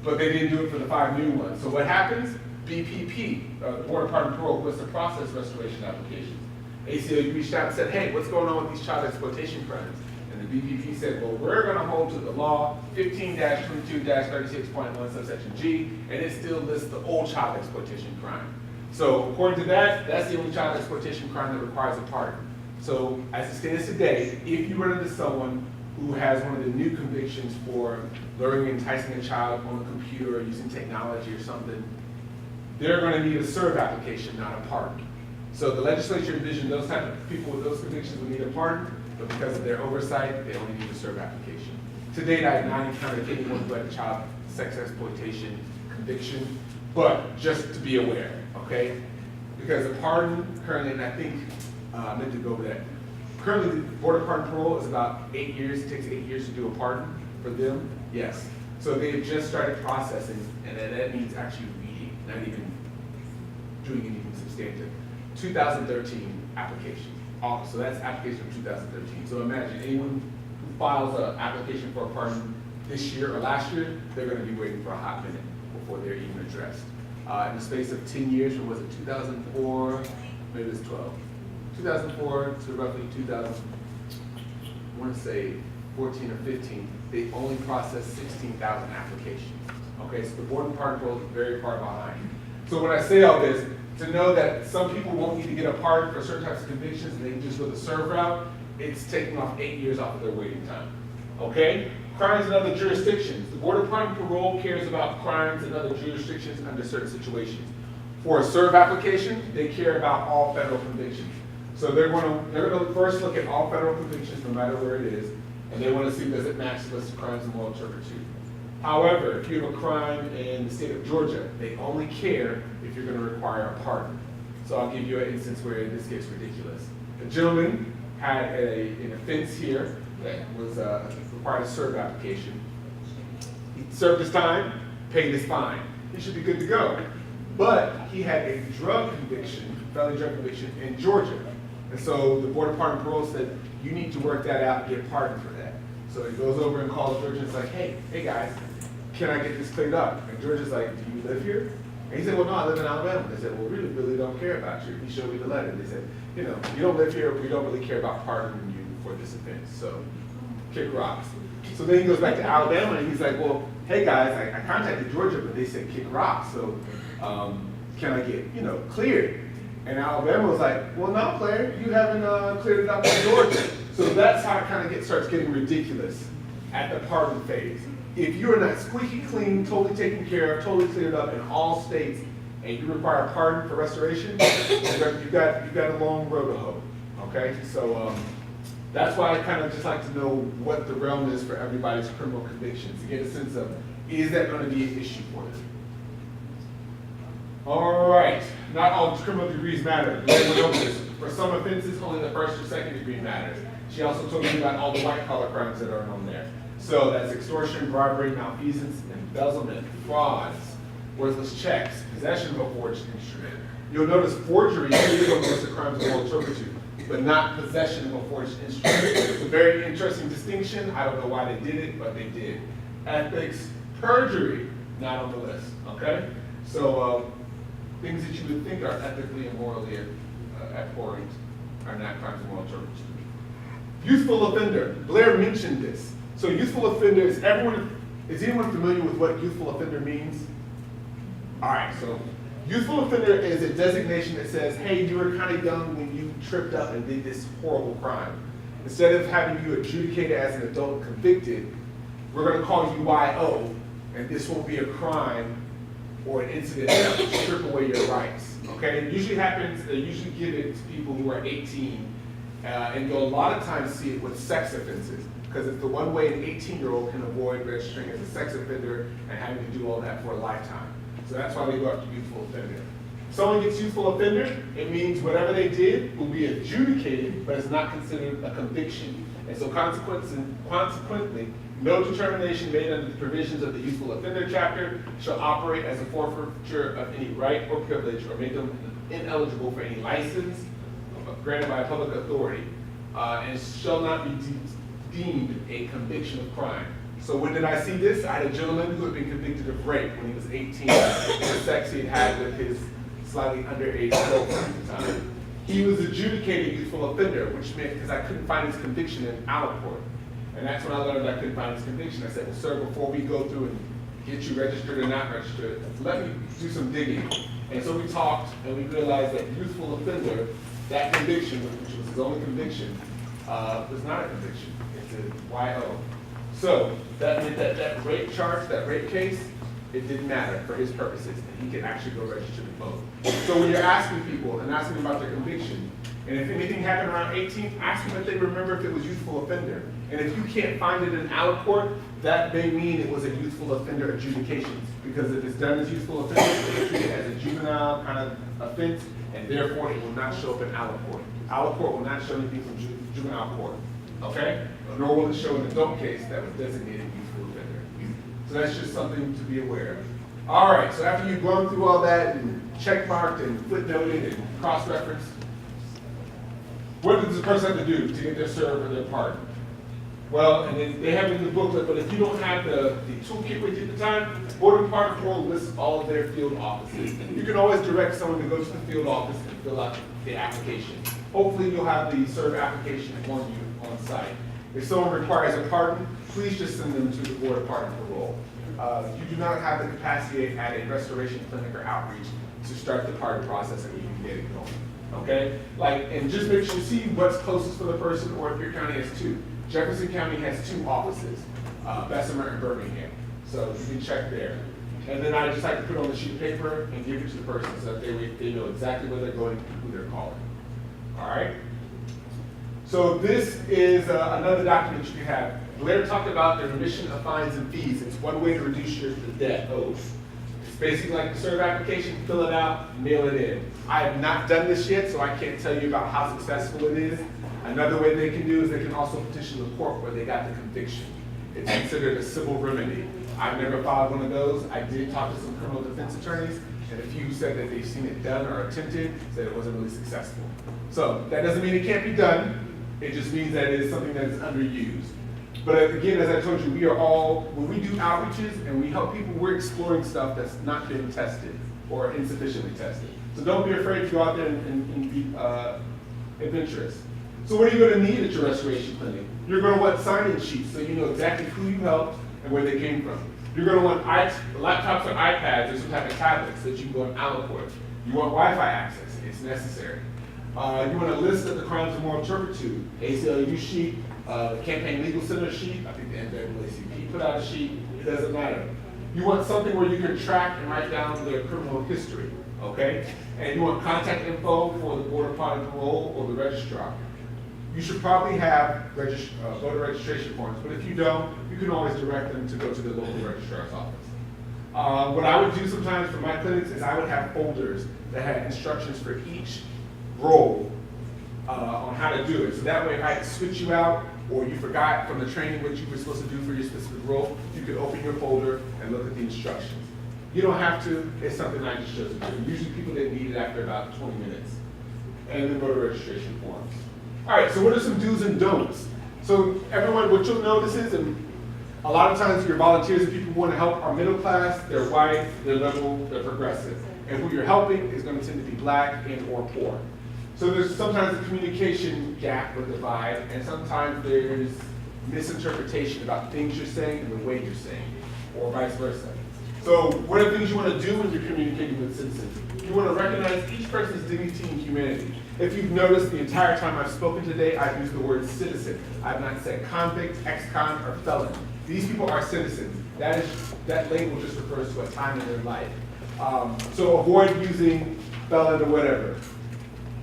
But they didn't do it for the 5 new ones. So what happens? BPP, the Board of Pardon and Parole, was to process restoration applications. ACLU reached out and said, hey, what's going on with these child exploitation crimes? And the BPP said, well, we're going to hold to the law 15-22-36.1 subsection G, and it still lists the old child exploitation crime. So according to that, that's the only child exploitation crime that requires a pardon. So as it stands today, if you run into someone who has one of the new convictions for luring and enticing a child on a computer or using technology or something, they're going to need a serve application, not a pardon. So the legislature envisioned those type of people with those convictions would need a pardon, but because of their oversight, they only need a serve application. To date, I have not encountered anyone who had a child sex exploitation conviction, but just to be aware, okay? Because a pardon currently, and I think I meant to go over that. Currently, the Board of Pardon and Parole is about 8 years. It takes 8 years to do a pardon for them. Yes. So they have just started processing, and that means actually reading, not even doing anything substantive. 2013 application. So that's application from 2013. So imagine anyone who files an application for a pardon this year or last year, they're going to be waiting for a hot minute before they're even addressed. In the space of 10 years, from was it 2004, maybe it's 12, 2004 to roughly 2000, I want to say 14 or 15, they only processed 16,000 applications. Okay, so the Board of Pardon and Parole is very far behind. So when I say all this, to know that some people won't need to get a pardon for certain types of convictions and they can just go the serve route, it's taking off 8 years off of their waiting time. Okay? Crimes in other jurisdictions. The Board of Pardon and Parole cares about crimes in other jurisdictions under certain situations. For a serve application, they care about all federal convictions. So they're going to first look at all federal convictions, no matter where it is, and they want to see does it match the list of crimes of moral turpitude. However, if you have a crime in the state of Georgia, they only care if you're going to require a pardon. So I'll give you an instance where this gets ridiculous. A gentleman had an offense here that was required a serve application. He served his time, paid his fine. He should be good to go. But he had a drug conviction, felony drug conviction in Georgia. And so the Board of Pardon and Parole said, you need to work that out and get pardoned for that. So he goes over and calls Georgia and is like, hey guys, can I get this cleared up? And Georgia's like, do you live here? And he said, well, no, I live in Alabama. They said, well, we really don't care about you. He showed me the letter. They said, you know, you don't live here, we don't really care about pardoning you for this offense. So kick rocks. So then he goes back to Alabama and he's like, well, hey guys, I contacted Georgia, but they said kick rocks. So can I get, cleared? And Alabama was like, well, no, Blair, you haven't cleared it up in Georgia. So that's how it kind of starts getting ridiculous at the pardon phase. If you are not squeaky clean, totally taken care of, totally cleared up in all states, and you require a pardon for restoration, you've got a long road to hoe. Okay, so that's why I kind of just like to know what the realm is for everybody's criminal convictions to get a sense of, is that going to be an issue for them? All right, not all criminal degrees matter. For some offenses, only the first or second degree matters. She also told me about all the white collar crimes that are on there. So that's extortion, bribery, malfeasance, embezzlement, frauds, worthless checks, possession of a forged instrument. You'll notice forgery is on the list of crimes of moral turpitude, but not possession of a forged instrument. It's a very interesting distinction. I don't know why they did it, but they did. Ethics, perjury, not on the list, okay? So things that you would think are ethically and morally abhorrent are not crimes of moral turpitude. Youthful offender, Blair mentioned this. So youthful offender, is anyone familiar with what youthful offender means? All right, so youthful offender is a designation that says, hey, you were kind of young when you tripped up and did this horrible crime. Instead of having you adjudicated as an adult convicted, we're going to call you YO, and this won't be a crime or an incident that will strip away your rights. Okay, it usually happens, they usually give it to people who are 18, and you'll a lot of times see it with sex offenses, because it's the one way an 18-year-old can avoid registering as a sex offender and having to do all that for a lifetime. So that's why they go after youthful offender. If someone gets youthful offender, it means whatever they did will be adjudicated, but it's not considered a conviction. And so consequently, no determination made under the provisions of the Youthful Offender Chapter shall operate as a forfeiture of any right or privilege or make them ineligible for any license granted by a public authority, and shall not be deemed a conviction of crime. So when did I see this? I had a gentleman who had been convicted of rape when he was 18 for sex he had had with his slightly underage girlfriend at the time. He was adjudicated youthful offender, which meant because I couldn't find his conviction in our court. And that's when I learned I couldn't find his conviction. I said, well, sir, before we go through and get you registered or not registered, let me do some digging. And so we talked, and we realized that youthful offender, that conviction, which was his only conviction, was not a conviction. It's a YO. So that meant that rape charge, that rape case, It didn't matter for his purposes, and he could actually go register to vote. So when you're asking people and asking them about their conviction, and if anything happened around 18, ask them if they remember if it was youthful offender. And if you can't find it in Aliquot, that may mean it was a youthful offender adjudication. Because if it's done as youthful offender, they treat it as a juvenile kind of offense, and therefore it will not show up in Aliquot. Aliquot will not show anything from juvenile court, okay? Nor will it show an adult case that was designated youthful offender. So that's just something to be aware of. All right, so after you've gone through all that and checkmarked and footnoted and cross-referenced, what does the person have to do to get their serve or their pardon? Well, and then they have it in the booklet, but if you don't have the toolkit with you at the time, Border Pardon Patrol lists all of their field offices. You can always direct someone to go to the field office and fill out the application. Hopefully you'll have the serve application on you on site. If someone requires a pardon, please just send them to the Border Pardon Parole. You do not have the capacity at a restoration clinic or outreach to start the pardon process and you can get it going. Okay? And just make sure you see what's closest for the person, or if your county has two. Jefferson County has two offices, Bessemer and Birmingham. So you can check there. And then I just like to put on the sheet of paper and give it to the person so that they know exactly where they're going and who they're calling. All right? So this is another document you can have. Blair talked about the remission of fines and fees. It's one way to reduce the debt owed. It's basically like the serve application, fill it out, mail it in. I have not done this yet, so I can't tell you about how successful it is. Another way they can do is they can also petition the court where they got the conviction. It's considered a civil remedy. I've never filed one of those. I did talk to some criminal defense attorneys, and a few said that they've seen it done or attempted, said it wasn't really successful. So that doesn't mean it can't be done. It just means that it is something that is underused. But again, as I told you, when we do outreaches and we help people, we're exploring stuff that's not been tested or insufficiently tested. So don't be afraid to go out there and be adventurous. So what are you going to need at your restoration clinic? You're going to want sign-in sheets so you know exactly who you helped and where they came from. You're going to want laptops or iPads or some type of tablets that you can go on Aliquot. You want Wi-Fi access. It's necessary. You want a list of the crimes of moral turpitude, ACLU sheet, the Campaign Legal Center sheet. I think the NAACP put out a sheet. It doesn't matter. You want something where you can track and write down their criminal history, okay? And you want contact info for the Border Pardon Parole or the registrar. You should probably have voter registration forms, but if you don't, you can always direct them to go to the local registrar's office. What I would do sometimes for my clinics is I would have folders that had instructions for each role on how to do it. So that way if I had to switch you out or you forgot from the training what you were supposed to do for your specific role, you could open your folder and look at the instructions. You don't have to, it's something I just chose to do. Usually people that need it after about 20 minutes. And then voter registration forms. All right, so what are some do's and don'ts? So everyone, what you'll notice is, and a lot of times your volunteers and people who want to help are middle class, they're white, they're liberal, they're progressive. And who you're helping is going to tend to be black and or poor. So there's sometimes a communication gap or divide, and sometimes there's misinterpretation about things you're saying and the way you're saying, or vice versa. So what are things you want to do when you're communicating with citizens? You want to recognize each person's dignity and humanity. If you've noticed the entire time I've spoken today, I've used the word citizen. I've not said convict, ex-con, or felon. These people are citizens. That label just refers to a time in their life. So avoid using felon or whatever.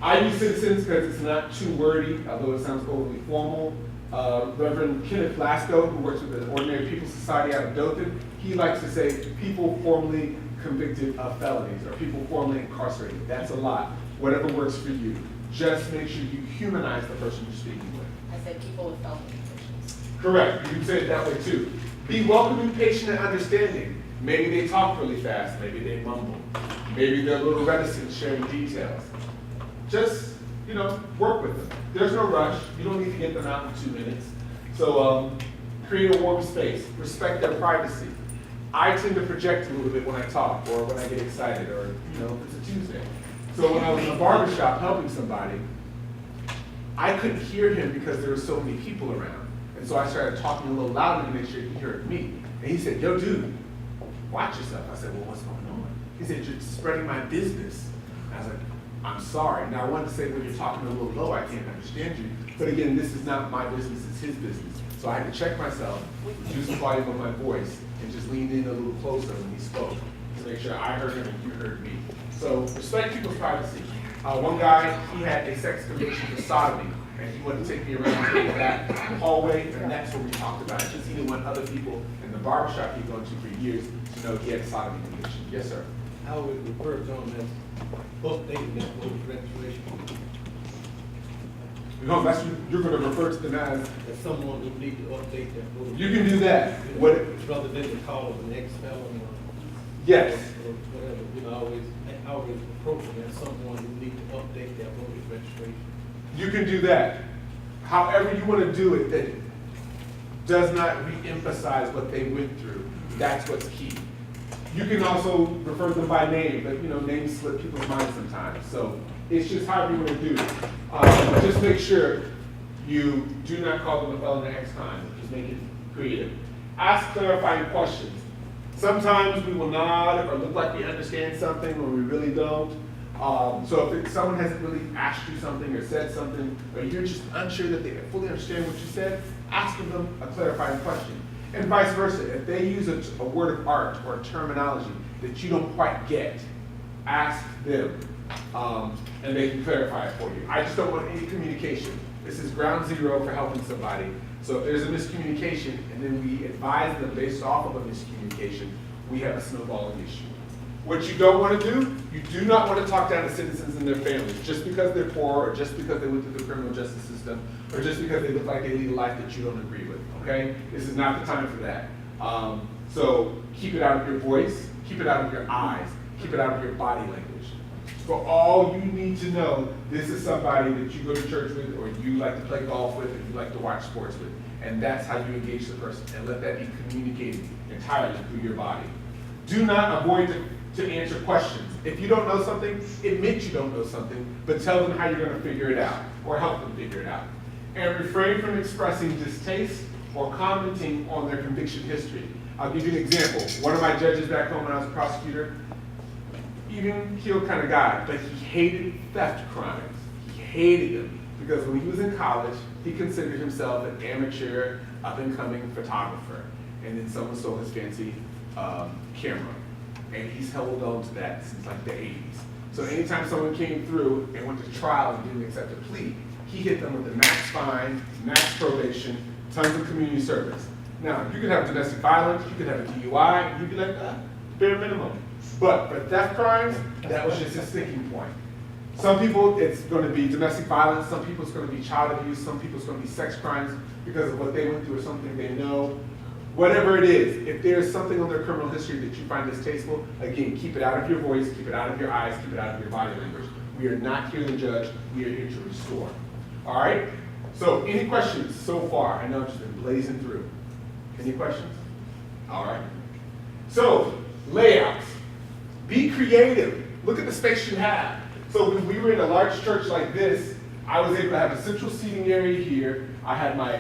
I use citizens because it's not too wordy, although it sounds overly formal. Reverend Kenneth Lasco, who works with the Ordinary People's Society out of Dothan, he likes to say people formerly convicted of felonies or people formerly incarcerated. That's a lot. Whatever works for you. Just make sure you humanize the person you're speaking with. I said people with felony convictions. Correct. You can say it that way too. Be welcoming, patient, and understanding. Maybe they talk really fast. Maybe they mumble. Maybe they're a little reticent sharing details. Just, work with them. There's no rush. You don't need to get them out in 2 minutes. So create a warm space. Respect their privacy. I tend to project a little bit when I talk or when I get excited or, if it's a Tuesday. So when I was in a barbershop helping somebody, I couldn't hear him because there were so many people around. And so I started talking a little louder to make sure he heard me. And he said, "Yo, dude, watch yourself." I said, "Well, what's going on?" He said, "You're spreading my business." And I was like, "I'm sorry." Now I wanted to say, when you're talking a little low, I can't understand you. But again, this is not my business, it's his business. So I had to check myself, reduce the volume of my voice, and just lean in a little closer when he spoke to make sure I heard him and you heard me. So respect people's privacy. One guy, he had a sex conviction for sodomy, and he wanted to take me around to that hallway, and that's what we talked about. Because he didn't want other people in the barbershop he'd gone to for years to know he had a sodomy conviction. Yes, sir. I would refer to him as updating that voter registration. No, that's what you're going to refer to them as someone who need to update that voter. You can do that. What? Rather than to call it an ex-felon or. Yes. Or whatever, you know, always approach it as someone who need to update their voter registration. You can do that. However you want to do it, that does not re-emphasize what they went through. That's what's key. You can also refer them by name, but names slip people's minds sometimes. So it's just however you want to do it. But just make sure you do not call them a felon or ex-con. Just make it creative. Ask clarifying questions. Sometimes we will nod or look like we understand something when we really don't. So if someone hasn't really asked you something or said something, or you're just unsure that they fully understand what you said, ask them a clarifying question. And vice versa. If they use a word of art or terminology that you don't quite get, ask them, and they can clarify it for you. I just don't want any communication. This is ground zero for helping somebody. So if there's a miscommunication and then we advise them based off of a miscommunication, we have a snowballing issue. What you don't want to do, you do not want to talk down to citizens and their families just because they're poor or just because they went through the criminal justice system or just because they look like they lead a life that you don't agree with, okay? This is not the time for that. So keep it out of your voice, keep it out of your eyes, keep it out of your body language. For all you need to know, this is somebody that you go to church with or you like to play golf with or you like to watch sports with. And that's how you engage the person and let that be communicated entirely through your body. Do not avoid to answer questions. If you don't know something, admit you don't know something, but tell them how you're going to figure it out or help them figure it out. And refrain from expressing distaste or commenting on their conviction history. I'll give you an example. One of my judges back home when I was a prosecutor, even killed kind of guy, but he hated theft crimes. He hated them because when he was in college, he considered himself an amateur, up-and-coming photographer. And then someone stole his fancy camera. And he's held on to that since like the 80s. So anytime someone came through and went to trial and didn't accept a plea, he hit them with the max fine, max probation, tons of community service. Now, you could have domestic violence, you could have a DUI, and you'd be like, bare minimum. But for theft crimes, that was just a sticking point. Some people, it's going to be domestic violence, some people it's going to be child abuse, some people it's going to be sex crimes because of what they went through or something they know. Whatever it is, if there's something on their criminal history that you find distasteful, again, keep it out of your voice, keep it out of your eyes, keep it out of your body language. We are not here to judge, we are here to restore. All right? So any questions so far? I know I've just been blazing through. Any questions? All right. So, layouts. Be creative. Look at the space you have. So when we were in a large church like this, I was able to have a central seating area here. I had my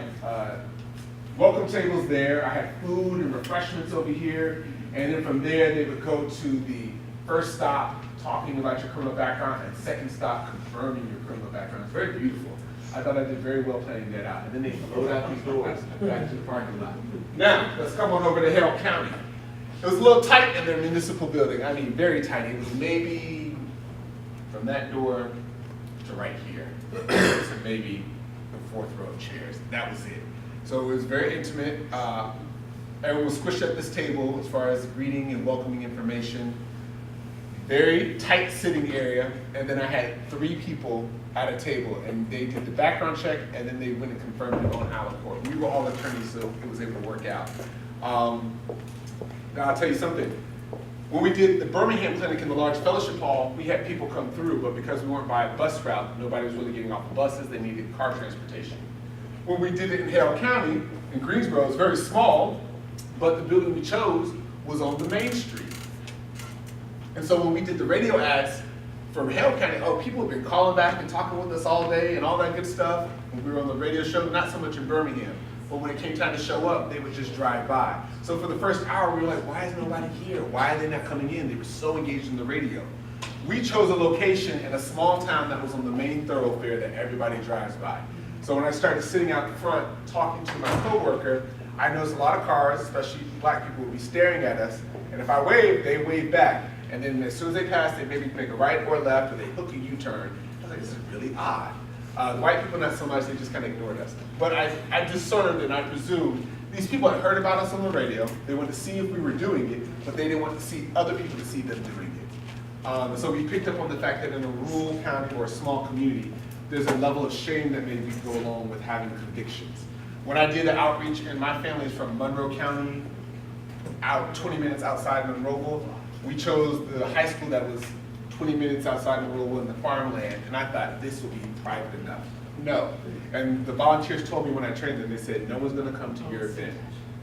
welcome tables there. I had food and refreshments over here. And then from there, they would go to the first stop, talking about your criminal background, and second stop, confirming your criminal background. It's very beautiful. I thought I did very well planning that out. And then they load out these doors back to the parking lot. Now, let's come on over to Hale County. It was a little tight in their municipal building. I mean, very tight. It was maybe from that door to right here. So maybe the fourth row of chairs. That was it. So it was very intimate. Everyone was squished at this table as far as greeting and welcoming information. Very tight sitting area. And then I had 3 people at a table, and they did the background check, and then they went and confirmed it on our court. We were all attorneys, so it was able to work out. Now I'll tell you something. When we did the Birmingham clinic in the large fellowship hall, we had people come through, but because we weren't by a bus route, nobody was really getting off the buses, they needed car transportation. When we did it in Hale County, in Greensboro, it's very small, but the building we chose was on the main street. And so when we did the radio ads for Hale County, people have been calling back and talking with us all day and all that good stuff. When we were on the radio show, not so much in Birmingham. But when it came time to show up, they would just drive by. So for the first hour, we were like, why is nobody here? Why are they not coming in? They were so engaged in the radio. We chose a location in a small town that was on the main thoroughfare that everybody drives by. So So when I started sitting out front talking to my coworker, I noticed a lot of cars, especially black people, would be staring at us, and if I waved, they waved back. And then as soon as they passed, they maybe make a right or left, or they hook a U-turn. I was like, this is really odd. The white people, not so much, they just kind of ignored us. But I discerned and I presumed these people had heard about us on the radio. They wanted to see if we were doing it, but they didn't want to see other people to see them doing it. So we picked up on the fact that in a rural county or a small community, there's a level of shame that maybe go along with having convictions. When I did the outreach, and my family is from Monroe County, out 20 minutes outside Monroeville, we chose the high school that was 20 minutes outside Monroeville in the farmland, and I thought this would be private enough. No. And the volunteers told me when I trained them, they said, no one's gonna come to your event.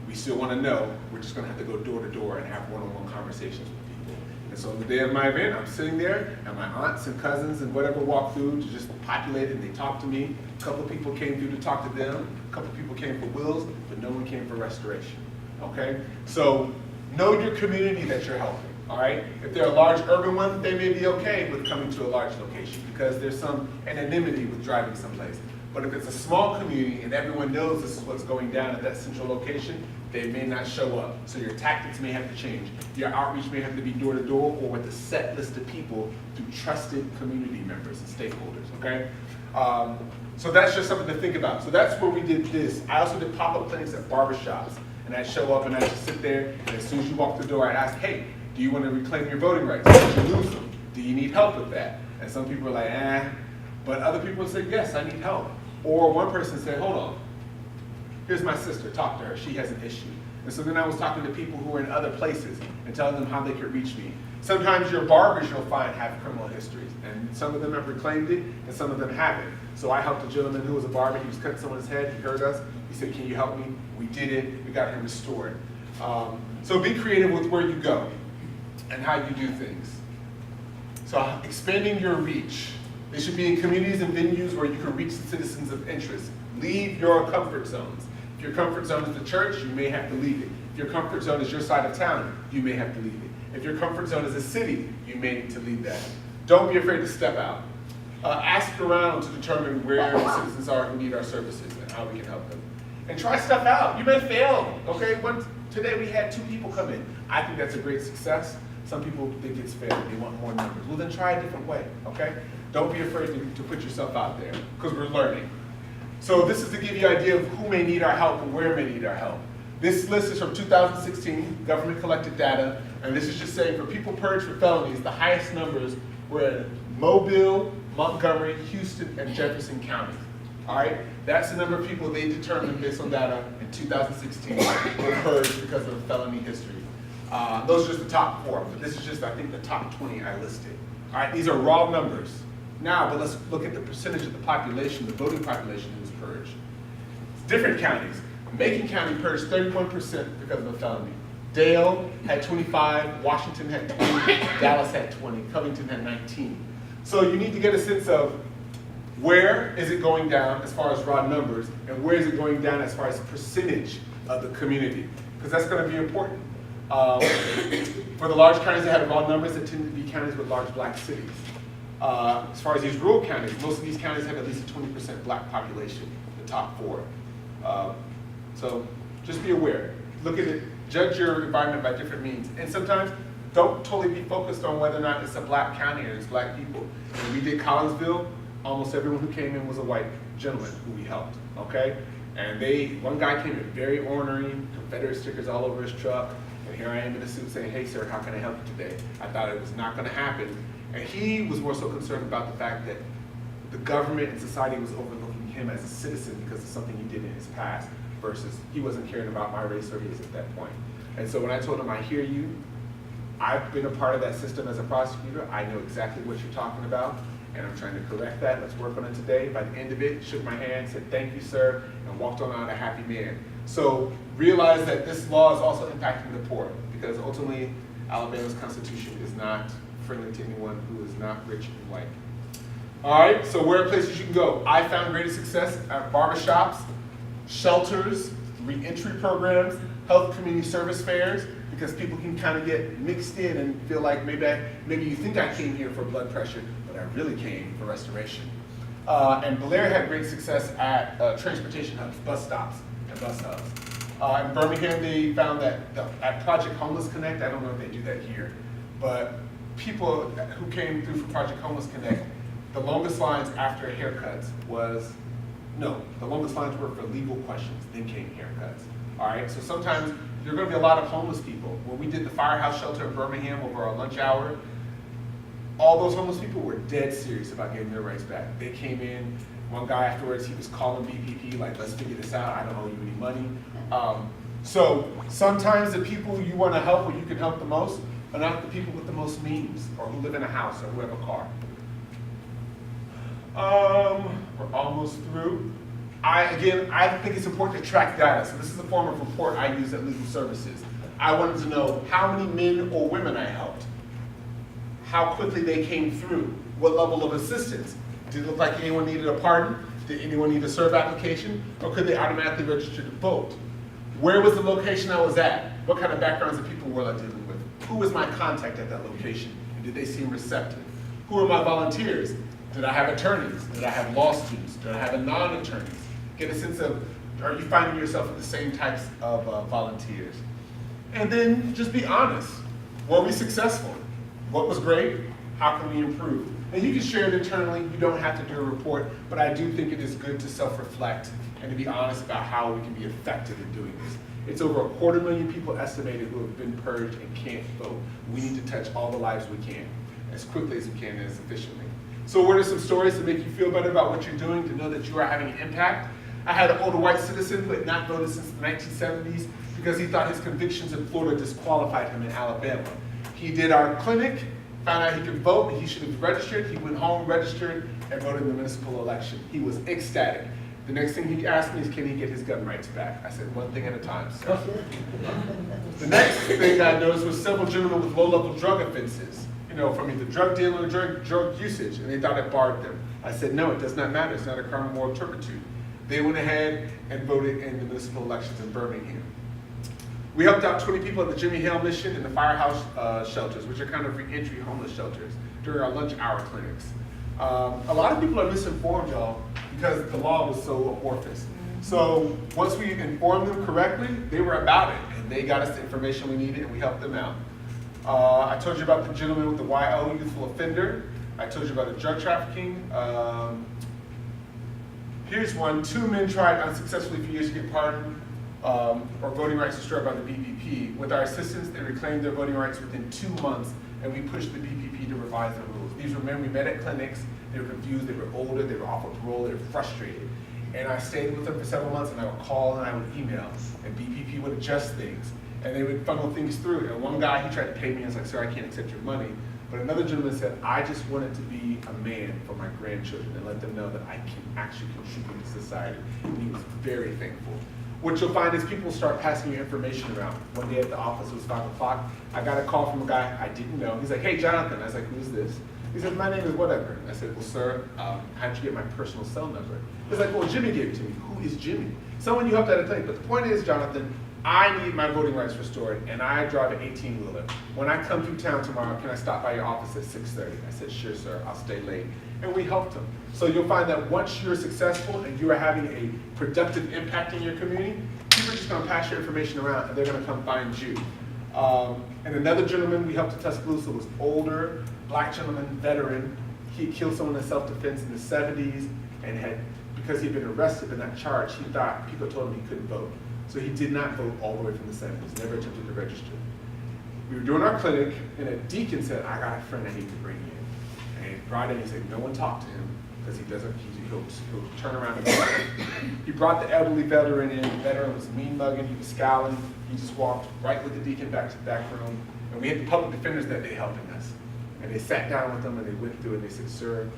We still wanna know, we're just gonna have to go door to door and have one-on-one conversations with people. And so the day of my event, I'm sitting there, and my aunts and cousins and whatever walked through to just populate, and they talked to me. A couple of people came through to talk to them. A couple of people came for wills, but no one came for restoration, okay? So know your community that you're helping. All right? If they're a large urban one, they may be okay with coming to a large location because there's some anonymity with driving someplace. But if it's a small community and everyone knows this is what's going down at that central location, they may not show up. So your tactics may have to change. Your outreach may have to be door to door or with a set list of people through trusted community members and stakeholders, okay? So that's just something to think about. So that's where we did this. I also did pop-up clinics at barbershops. And I'd show up and I'd just sit there, and as soon as you walk the door, I'd ask, hey, do you want to reclaim your voting rights? Did you lose them? Do you need help with that? And some people are like, but other people say, yes, I need help. Or one person said, hold on, here's my sister, talk to her, she has an issue. And so then I was talking to people who were in other places and telling them how they could reach me. Sometimes your barbers you'll find have criminal histories, and some of them have reclaimed it, and some of them haven't. So I helped a gentleman who was a barber, he was cutting someone's head, he heard us, he said, can you help me? We did it, we got him restored. So be creative with where you go and how you do things. So expanding your reach. They should be in communities and venues where you can reach the citizens of interest. Leave your comfort zones. If your comfort zone is the church, you may have to leave it. If your comfort zone is your side of town, you may have to leave it. If your comfort zone is a city, you may need to leave that. Don't be afraid to step out. Ask around to determine where the citizens are who need our services and how we can help them. And try stuff out. You may fail, okay? Today we had 2 people come in. I think that's a great success. Some people think it's fair, they want more numbers. Well, then try a different way, okay? Don't be afraid to put yourself out there, because we're learning. So this is to give you an idea of who may need our help and where may need our help. This list is from 2016, government collected data, and this is just saying for people purged for felonies, the highest numbers were in Mobile, Montgomery, Houston, and Jefferson counties. All right, that's the number of people they determined based on data in 2016 were purged because of felony history. Those are just the top 4, but this is just, I think, the top 20 I listed. All right, these are raw numbers. Now, but let's look at the percentage of the population, the voting population who was purged. It's different counties. Macon County purged 31% because of a felony. Dale had 25, Washington had 20, Dallas had 20, Covington had 19. So you need to get a sense of where is it going down as far as raw numbers, and where is it going down as far as percentage of the community, because that's going to be important. For the large counties that have raw numbers, that tend to be counties with large black cities. As far as these rural counties, most of these counties have at least a 20% black population, the top 4. So just be aware. Look at it, judge your environment by different means. And sometimes don't totally be focused on whether or not it's a black county or it's black people. When we did Collinsville, almost everyone who came in was a white gentleman who we helped, okay? And one guy came in very ornery, Confederate stickers all over his truck, and here I am in a suit saying, hey sir, how can I help you today? I thought it was not gonna happen. And he was more so concerned about the fact that the government and society was overlooking him as a citizen because of something he did in his past, versus he wasn't caring about my race or his at that point. And so when I told him, I hear you, I've been a part of that system as a prosecutor, I know exactly what you're talking about, and I'm trying to correct that. Let's work on it today. By the end of it, shook my hand, said thank you, sir, and walked on out a happy man. So realize that this law is also impacting the poor, because ultimately Alabama's Constitution is not friendly to anyone who is not rich and white. All right, so where are places you can go? I found greater success at barbershops, shelters, reentry programs, health community service fairs, because people can kind of get mixed in and feel like maybe you think I came here for blood pressure, but I really came for restoration. And Blair had great success at transportation hubs, bus stops, and bus hubs. In Birmingham, they found that at Project Homeless Connect, I don't know if they do that here, but people who came through for Project Homeless Connect, the longest lines after haircuts the longest lines were for legal questions, then came haircuts. All right, so sometimes there are going to be a lot of homeless people. When we did the firehouse shelter in Birmingham over our lunch hour, all those homeless people were dead serious about getting their rights back. They came in, one guy afterwards, he was calling BPP, like, let's figure this out, I don't owe you any money. So sometimes the people you want to help or you can help the most are not the people with the most means or who live in a house or who have a car. We're almost through. I think it's important to track data. So this is a form of report I use at Legal Services. I wanted to know how many men or women I helped, how quickly they came through, what level of assistance. Did it look like anyone needed a pardon? Did anyone need a serve application? Or could they automatically register to vote? Where was the location I was at? What kind of backgrounds of people were I dealing with? Who was my contact at that location? And did they seem receptive? Who are my volunteers? Did I have attorneys? Did I have law students? Did I have non-attorneys? Get a sense of, are you finding yourself with the same types of volunteers? And then just be honest. Were we successful? What was great? How can we improve? And you can share it internally. You don't have to do a report, but I do think it is good to self-reflect and to be honest about how we can be effective in doing this. It's over 250,000 people estimated who have been purged and can't vote. We need to touch all the lives we can, as quickly as we can and as efficiently. So what are some stories to make you feel better about what you're doing, to know that you are having an impact? I had an older white citizen who had not voted since the 1970s because he thought his convictions in Florida disqualified him in Alabama. He did our clinic, found out he could vote, and he should have registered. He went home, registered, and voted in the municipal election. He was ecstatic. The next thing he asked me is, can he get his gun rights back? I said, one thing at a time, sir. The next thing I noticed was several gentlemen with low-level drug offenses, from either drug dealing or drug usage, and they thought it barred them. I said, no, it does not matter. It's not a crime of moral turpitude. They went ahead and voted in the municipal elections in Birmingham. We helped out 20 people at the Jimmy Hale mission and the firehouse shelters, which are kind of reentry homeless shelters, during our lunch hour clinics. A lot of people are misinformed, y'all, because the law was so amorphous. So once we informed them correctly, they were about it, and they got us the information we needed, and we helped them out. I told you about the gentleman with the YO, Youthful Offender. I told you about the drug trafficking. Here's one. 2 men tried unsuccessfully for years to get pardoned or voting rights restored by the BPP. With our assistance, they reclaimed their voting rights within 2 months, and we pushed the BPP to revise the rules. These were men we met at clinics. They were confused. They were older. They were off of parole. They were frustrated. And I stayed with them for several months, and I would call and I would email, and BPP would adjust things, and they would funnel things through. And one guy, he tried to pay me, and I was like, sir, I can't accept your money. But another gentleman said, I just wanted to be a man for my grandchildren and let them know that I can actually contribute to society. And he was very thankful. What you'll find is people start passing your information around. One day at the office, it was 5 o'clock. I got a call from a guy I didn't know. He's like, hey, Jonathan. I was like, who's this? He said, my name is whatever. I said, well, sir, how'd you get my personal cell number? He's like, well, Jimmy gave it to me. Who is Jimmy? Someone you helped at a clinic. But the point is, Jonathan, I need my voting rights restored, and I drive an 18-wheeler. When I come through town tomorrow, can I stop by your office at 6:30? I said, sure, sir, I'll stay late. And we helped him. So you'll find that once you're successful and you are having a productive impact in your community, people are just gonna pass your information around and they're gonna come find you. And another gentleman we helped in Tuscaloosa was older, black gentleman, veteran. He killed someone in self-defense in the 70s and because he'd been arrested but not charged, he thought people told him he couldn't vote. So he did not vote all the way from the 70s, never attempted to register. We were doing our clinic, and a deacon said, I got a friend I need to bring in. And he brought in, he said, no one talked to him, because he'll turn around and go. He brought the elderly veteran in. The veteran was mean-mugging, he was scowling. He just walked right with the deacon back to the back room. And we had the public defenders that day helping us. And they sat down with them, and they went through, and they said, sir,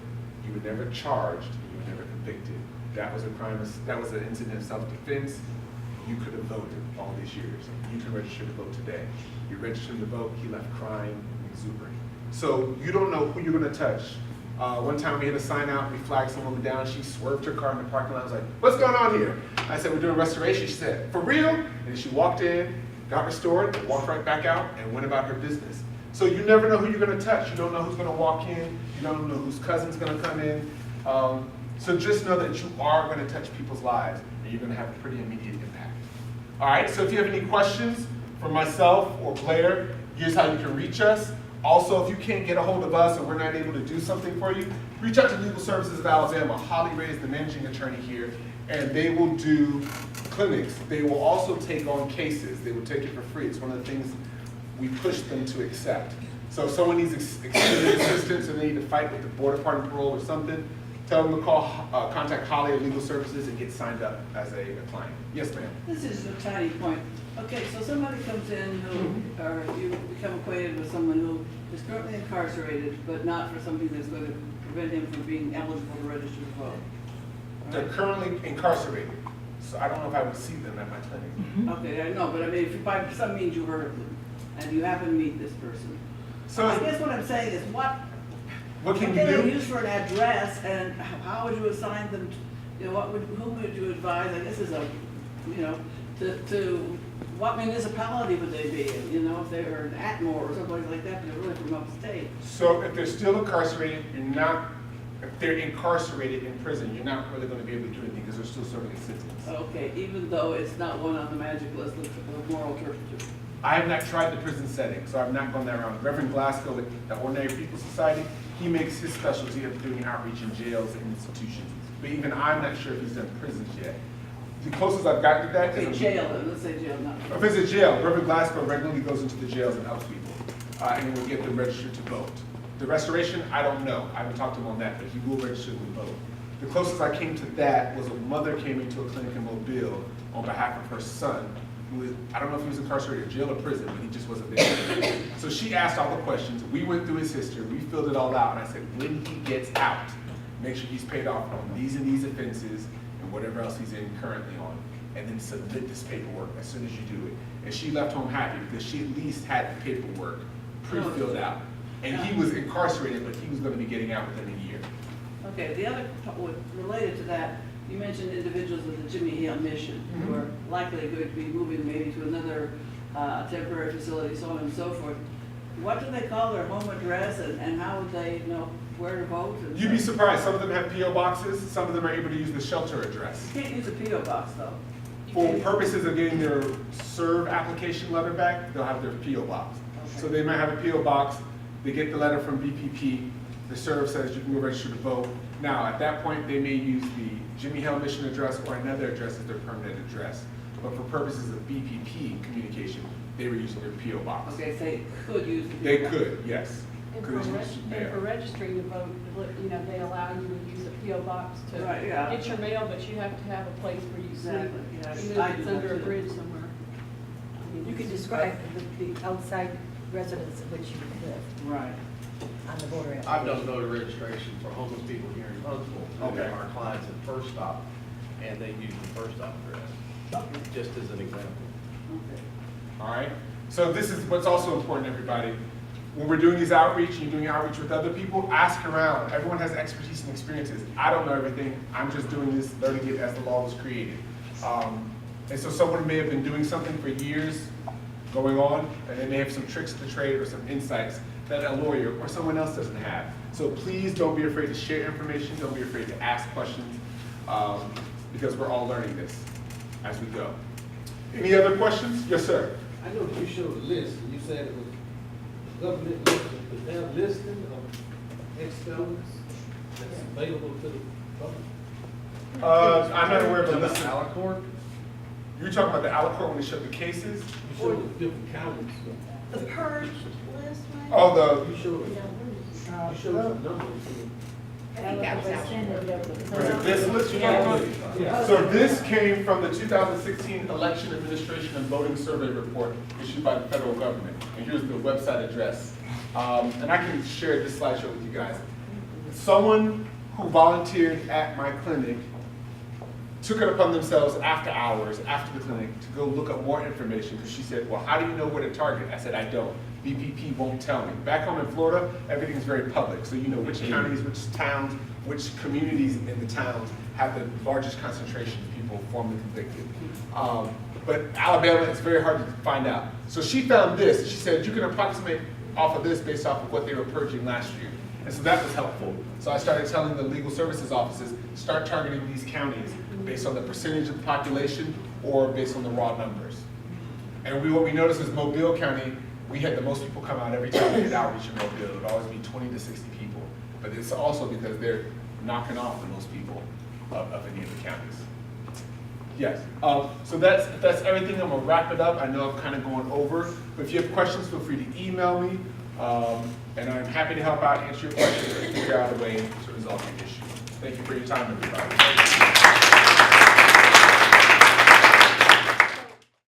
you were never charged, you were never convicted. That was a crime, that was an incident of self-defense. You could have voted all these years. You can register to vote today. You registered to vote, he left crying and exuberant. So you don't know who you're gonna touch. One time we had a sign out, we flagged someone down, she swerved her car in the parking lot. I was like, what's going on here? I said, we're doing restoration. She said, for real? And she walked in, got restored, walked right back out, and went about her business. So you never know who you're gonna touch. You don't know who's gonna walk in. You don't know whose cousin's gonna come in. So just know that you are going to touch people's lives, and you're going to have a pretty immediate impact. All right, so if you have any questions for myself or Blair, here's how you can reach us. Also, if you can't get a hold of us or we're not able to do something for you, reach out to Legal Services of Alabama. Holly Ray is the managing attorney here, and they will do clinics. They will also take on cases. They will take it for free. It's one of the things we push them to accept. So if someone needs extended assistance or they need to fight with the Board of Pardon and Parole or something, tell them to contact Holly at Legal Services and get signed up as a client. Yes, ma'am. This is a tiny point. Okay, so somebody comes in who, or you become acquainted with someone who is currently incarcerated, but not for something that's going to prevent him from being eligible to register to vote. They're currently incarcerated, so I don't know if I would see them at my clinic. Okay, I know, but I mean, if by some means you heard of them, and you happen to meet this person. So I guess what I'm saying is, what can you they do? use for an address, and how would you assign them, you know, whom would you advise, I guess is a, you know, to what municipality would they be in, you know, if they were in Atmore or someplace like that, but they're really from upstate. So if they're still incarcerated, if they're incarcerated in prison, you're not really going to be able to do anything because they're still serving a sentence. Okay, even though it's not one on the magic list of moral turpitude. I have not tried the prison setting, so I've not gone that around. Reverend Glasgow with the Ordinary People Society, he makes his specialty of doing outreach in jails and institutions. But even I'm not sure if he's done prisons yet. The closest I've gotten to that Okay, is jail, let's say jail, not. if it's a jail. Reverend Glasgow regularly goes into the jails and helps people, and will get them registered to vote. The restoration, I don't know. I haven't talked to him on that, but he will register to vote. The closest I came to that was a mother came into a clinic in Mobile on behalf of her son, who was, I don't know if he was incarcerated in jail or prison, but he just wasn't there. So she asked all the questions. We went through his history. We filled it all out, and I said, when he gets out, make sure he's paid off on these and these offenses and whatever else he's in currently on, and then submit this paperwork as soon as you do it. And she left home happy because she at least had the paperwork pre-filled out. And he was incarcerated, but he was going to be getting out within a year. Okay, the other, related to that, you mentioned individuals with the Jimmy Hill mission who are likely going to be moving maybe to another temporary facility, so on and so forth. What do they call their home address, and how would they know where to vote? You'd be surprised. Some of them have P.O. boxes. Some of them are able to use the shelter address. You can't use a P.O. box, though. For purposes of getting their serve application letter back, they'll have their P.O. box. Okay. So they might have a P.O. box. They get the letter from BPP. The serve says you can go register to vote. Now, at that point, they may use the Jimmy Hill mission address or another address as their permanent address. But for purposes of BPP communication, they were using their P.O. box. Okay, so they could use the They P.O. box. could, yes. And Could use for mail. registering to vote, you know, they allow you to use a P.O. box to Right, yeah. get your mail, but you have to have a place where you sleep. Exactly, yeah. Even I if do it's that under a too. bridge somewhere. I mean, You can it's- describe the outside residence in which you live Right. on the voter I've application. done voter registration for homeless people here in Huntsville. Okay. Our clients at First Stop, and they use the First Stop address, just as an example. Okay. All right? So this is what's also important, everybody. When we're doing these outreach and you're doing outreach with other people, ask around. Everyone has expertise and experiences. I don't know everything. I'm just doing this, learning it as the law was created. And so someone may have been doing something for years going on, and they may have some tricks of the trade or some insights that a lawyer or someone else doesn't have. So please don't be afraid to share information. Don't be afraid to ask questions, because we're all learning this as we go. Any other questions? Yes, sir. I know that you showed a list, and you said it was government list, but they have listing of ex-felons that's available to the public. I'm not aware of the list. Alicorn? You were talking about the Alicorn when they showed the cases? You showed the different counties. The purge list, right? Oh, You showed some numbers. I think that was out. was it this list you're talking about? Yeah. So this came from the 2016 Election Administration and Voting Survey Report issued by the federal government. And here's the website address. And I can share this slideshow with you guys. Someone who volunteered at my clinic took it upon themselves after hours, after the clinic, to go look up more information, because she said, well, how do you know where to target? I said, I don't. BPP won't tell me. Back home in Florida, everything's very public, so you know which counties, which towns, which communities in the towns have the largest concentration of people formally convicted. But Alabama, it's very hard to find out. So she found this. She said, you can approximate off of this based off of what they were purging last year. And so that was helpful. So I started telling the legal services offices, start targeting these counties based on the percentage of the population or based on the raw numbers. And what we noticed is Mobile County, we had the most people come out every time we did outreach in Mobile. It would always be 20 to 60 people. But it's also because they're knocking off the most people of any of the counties. Yes, so that's everything. I'm gonna wrap it up. I know I'm kind of going over, but if you have questions, feel free to email me. And I'm happy to help out, answer your questions, or figure out a way to resolve your issue. Thank you for your time, everybody.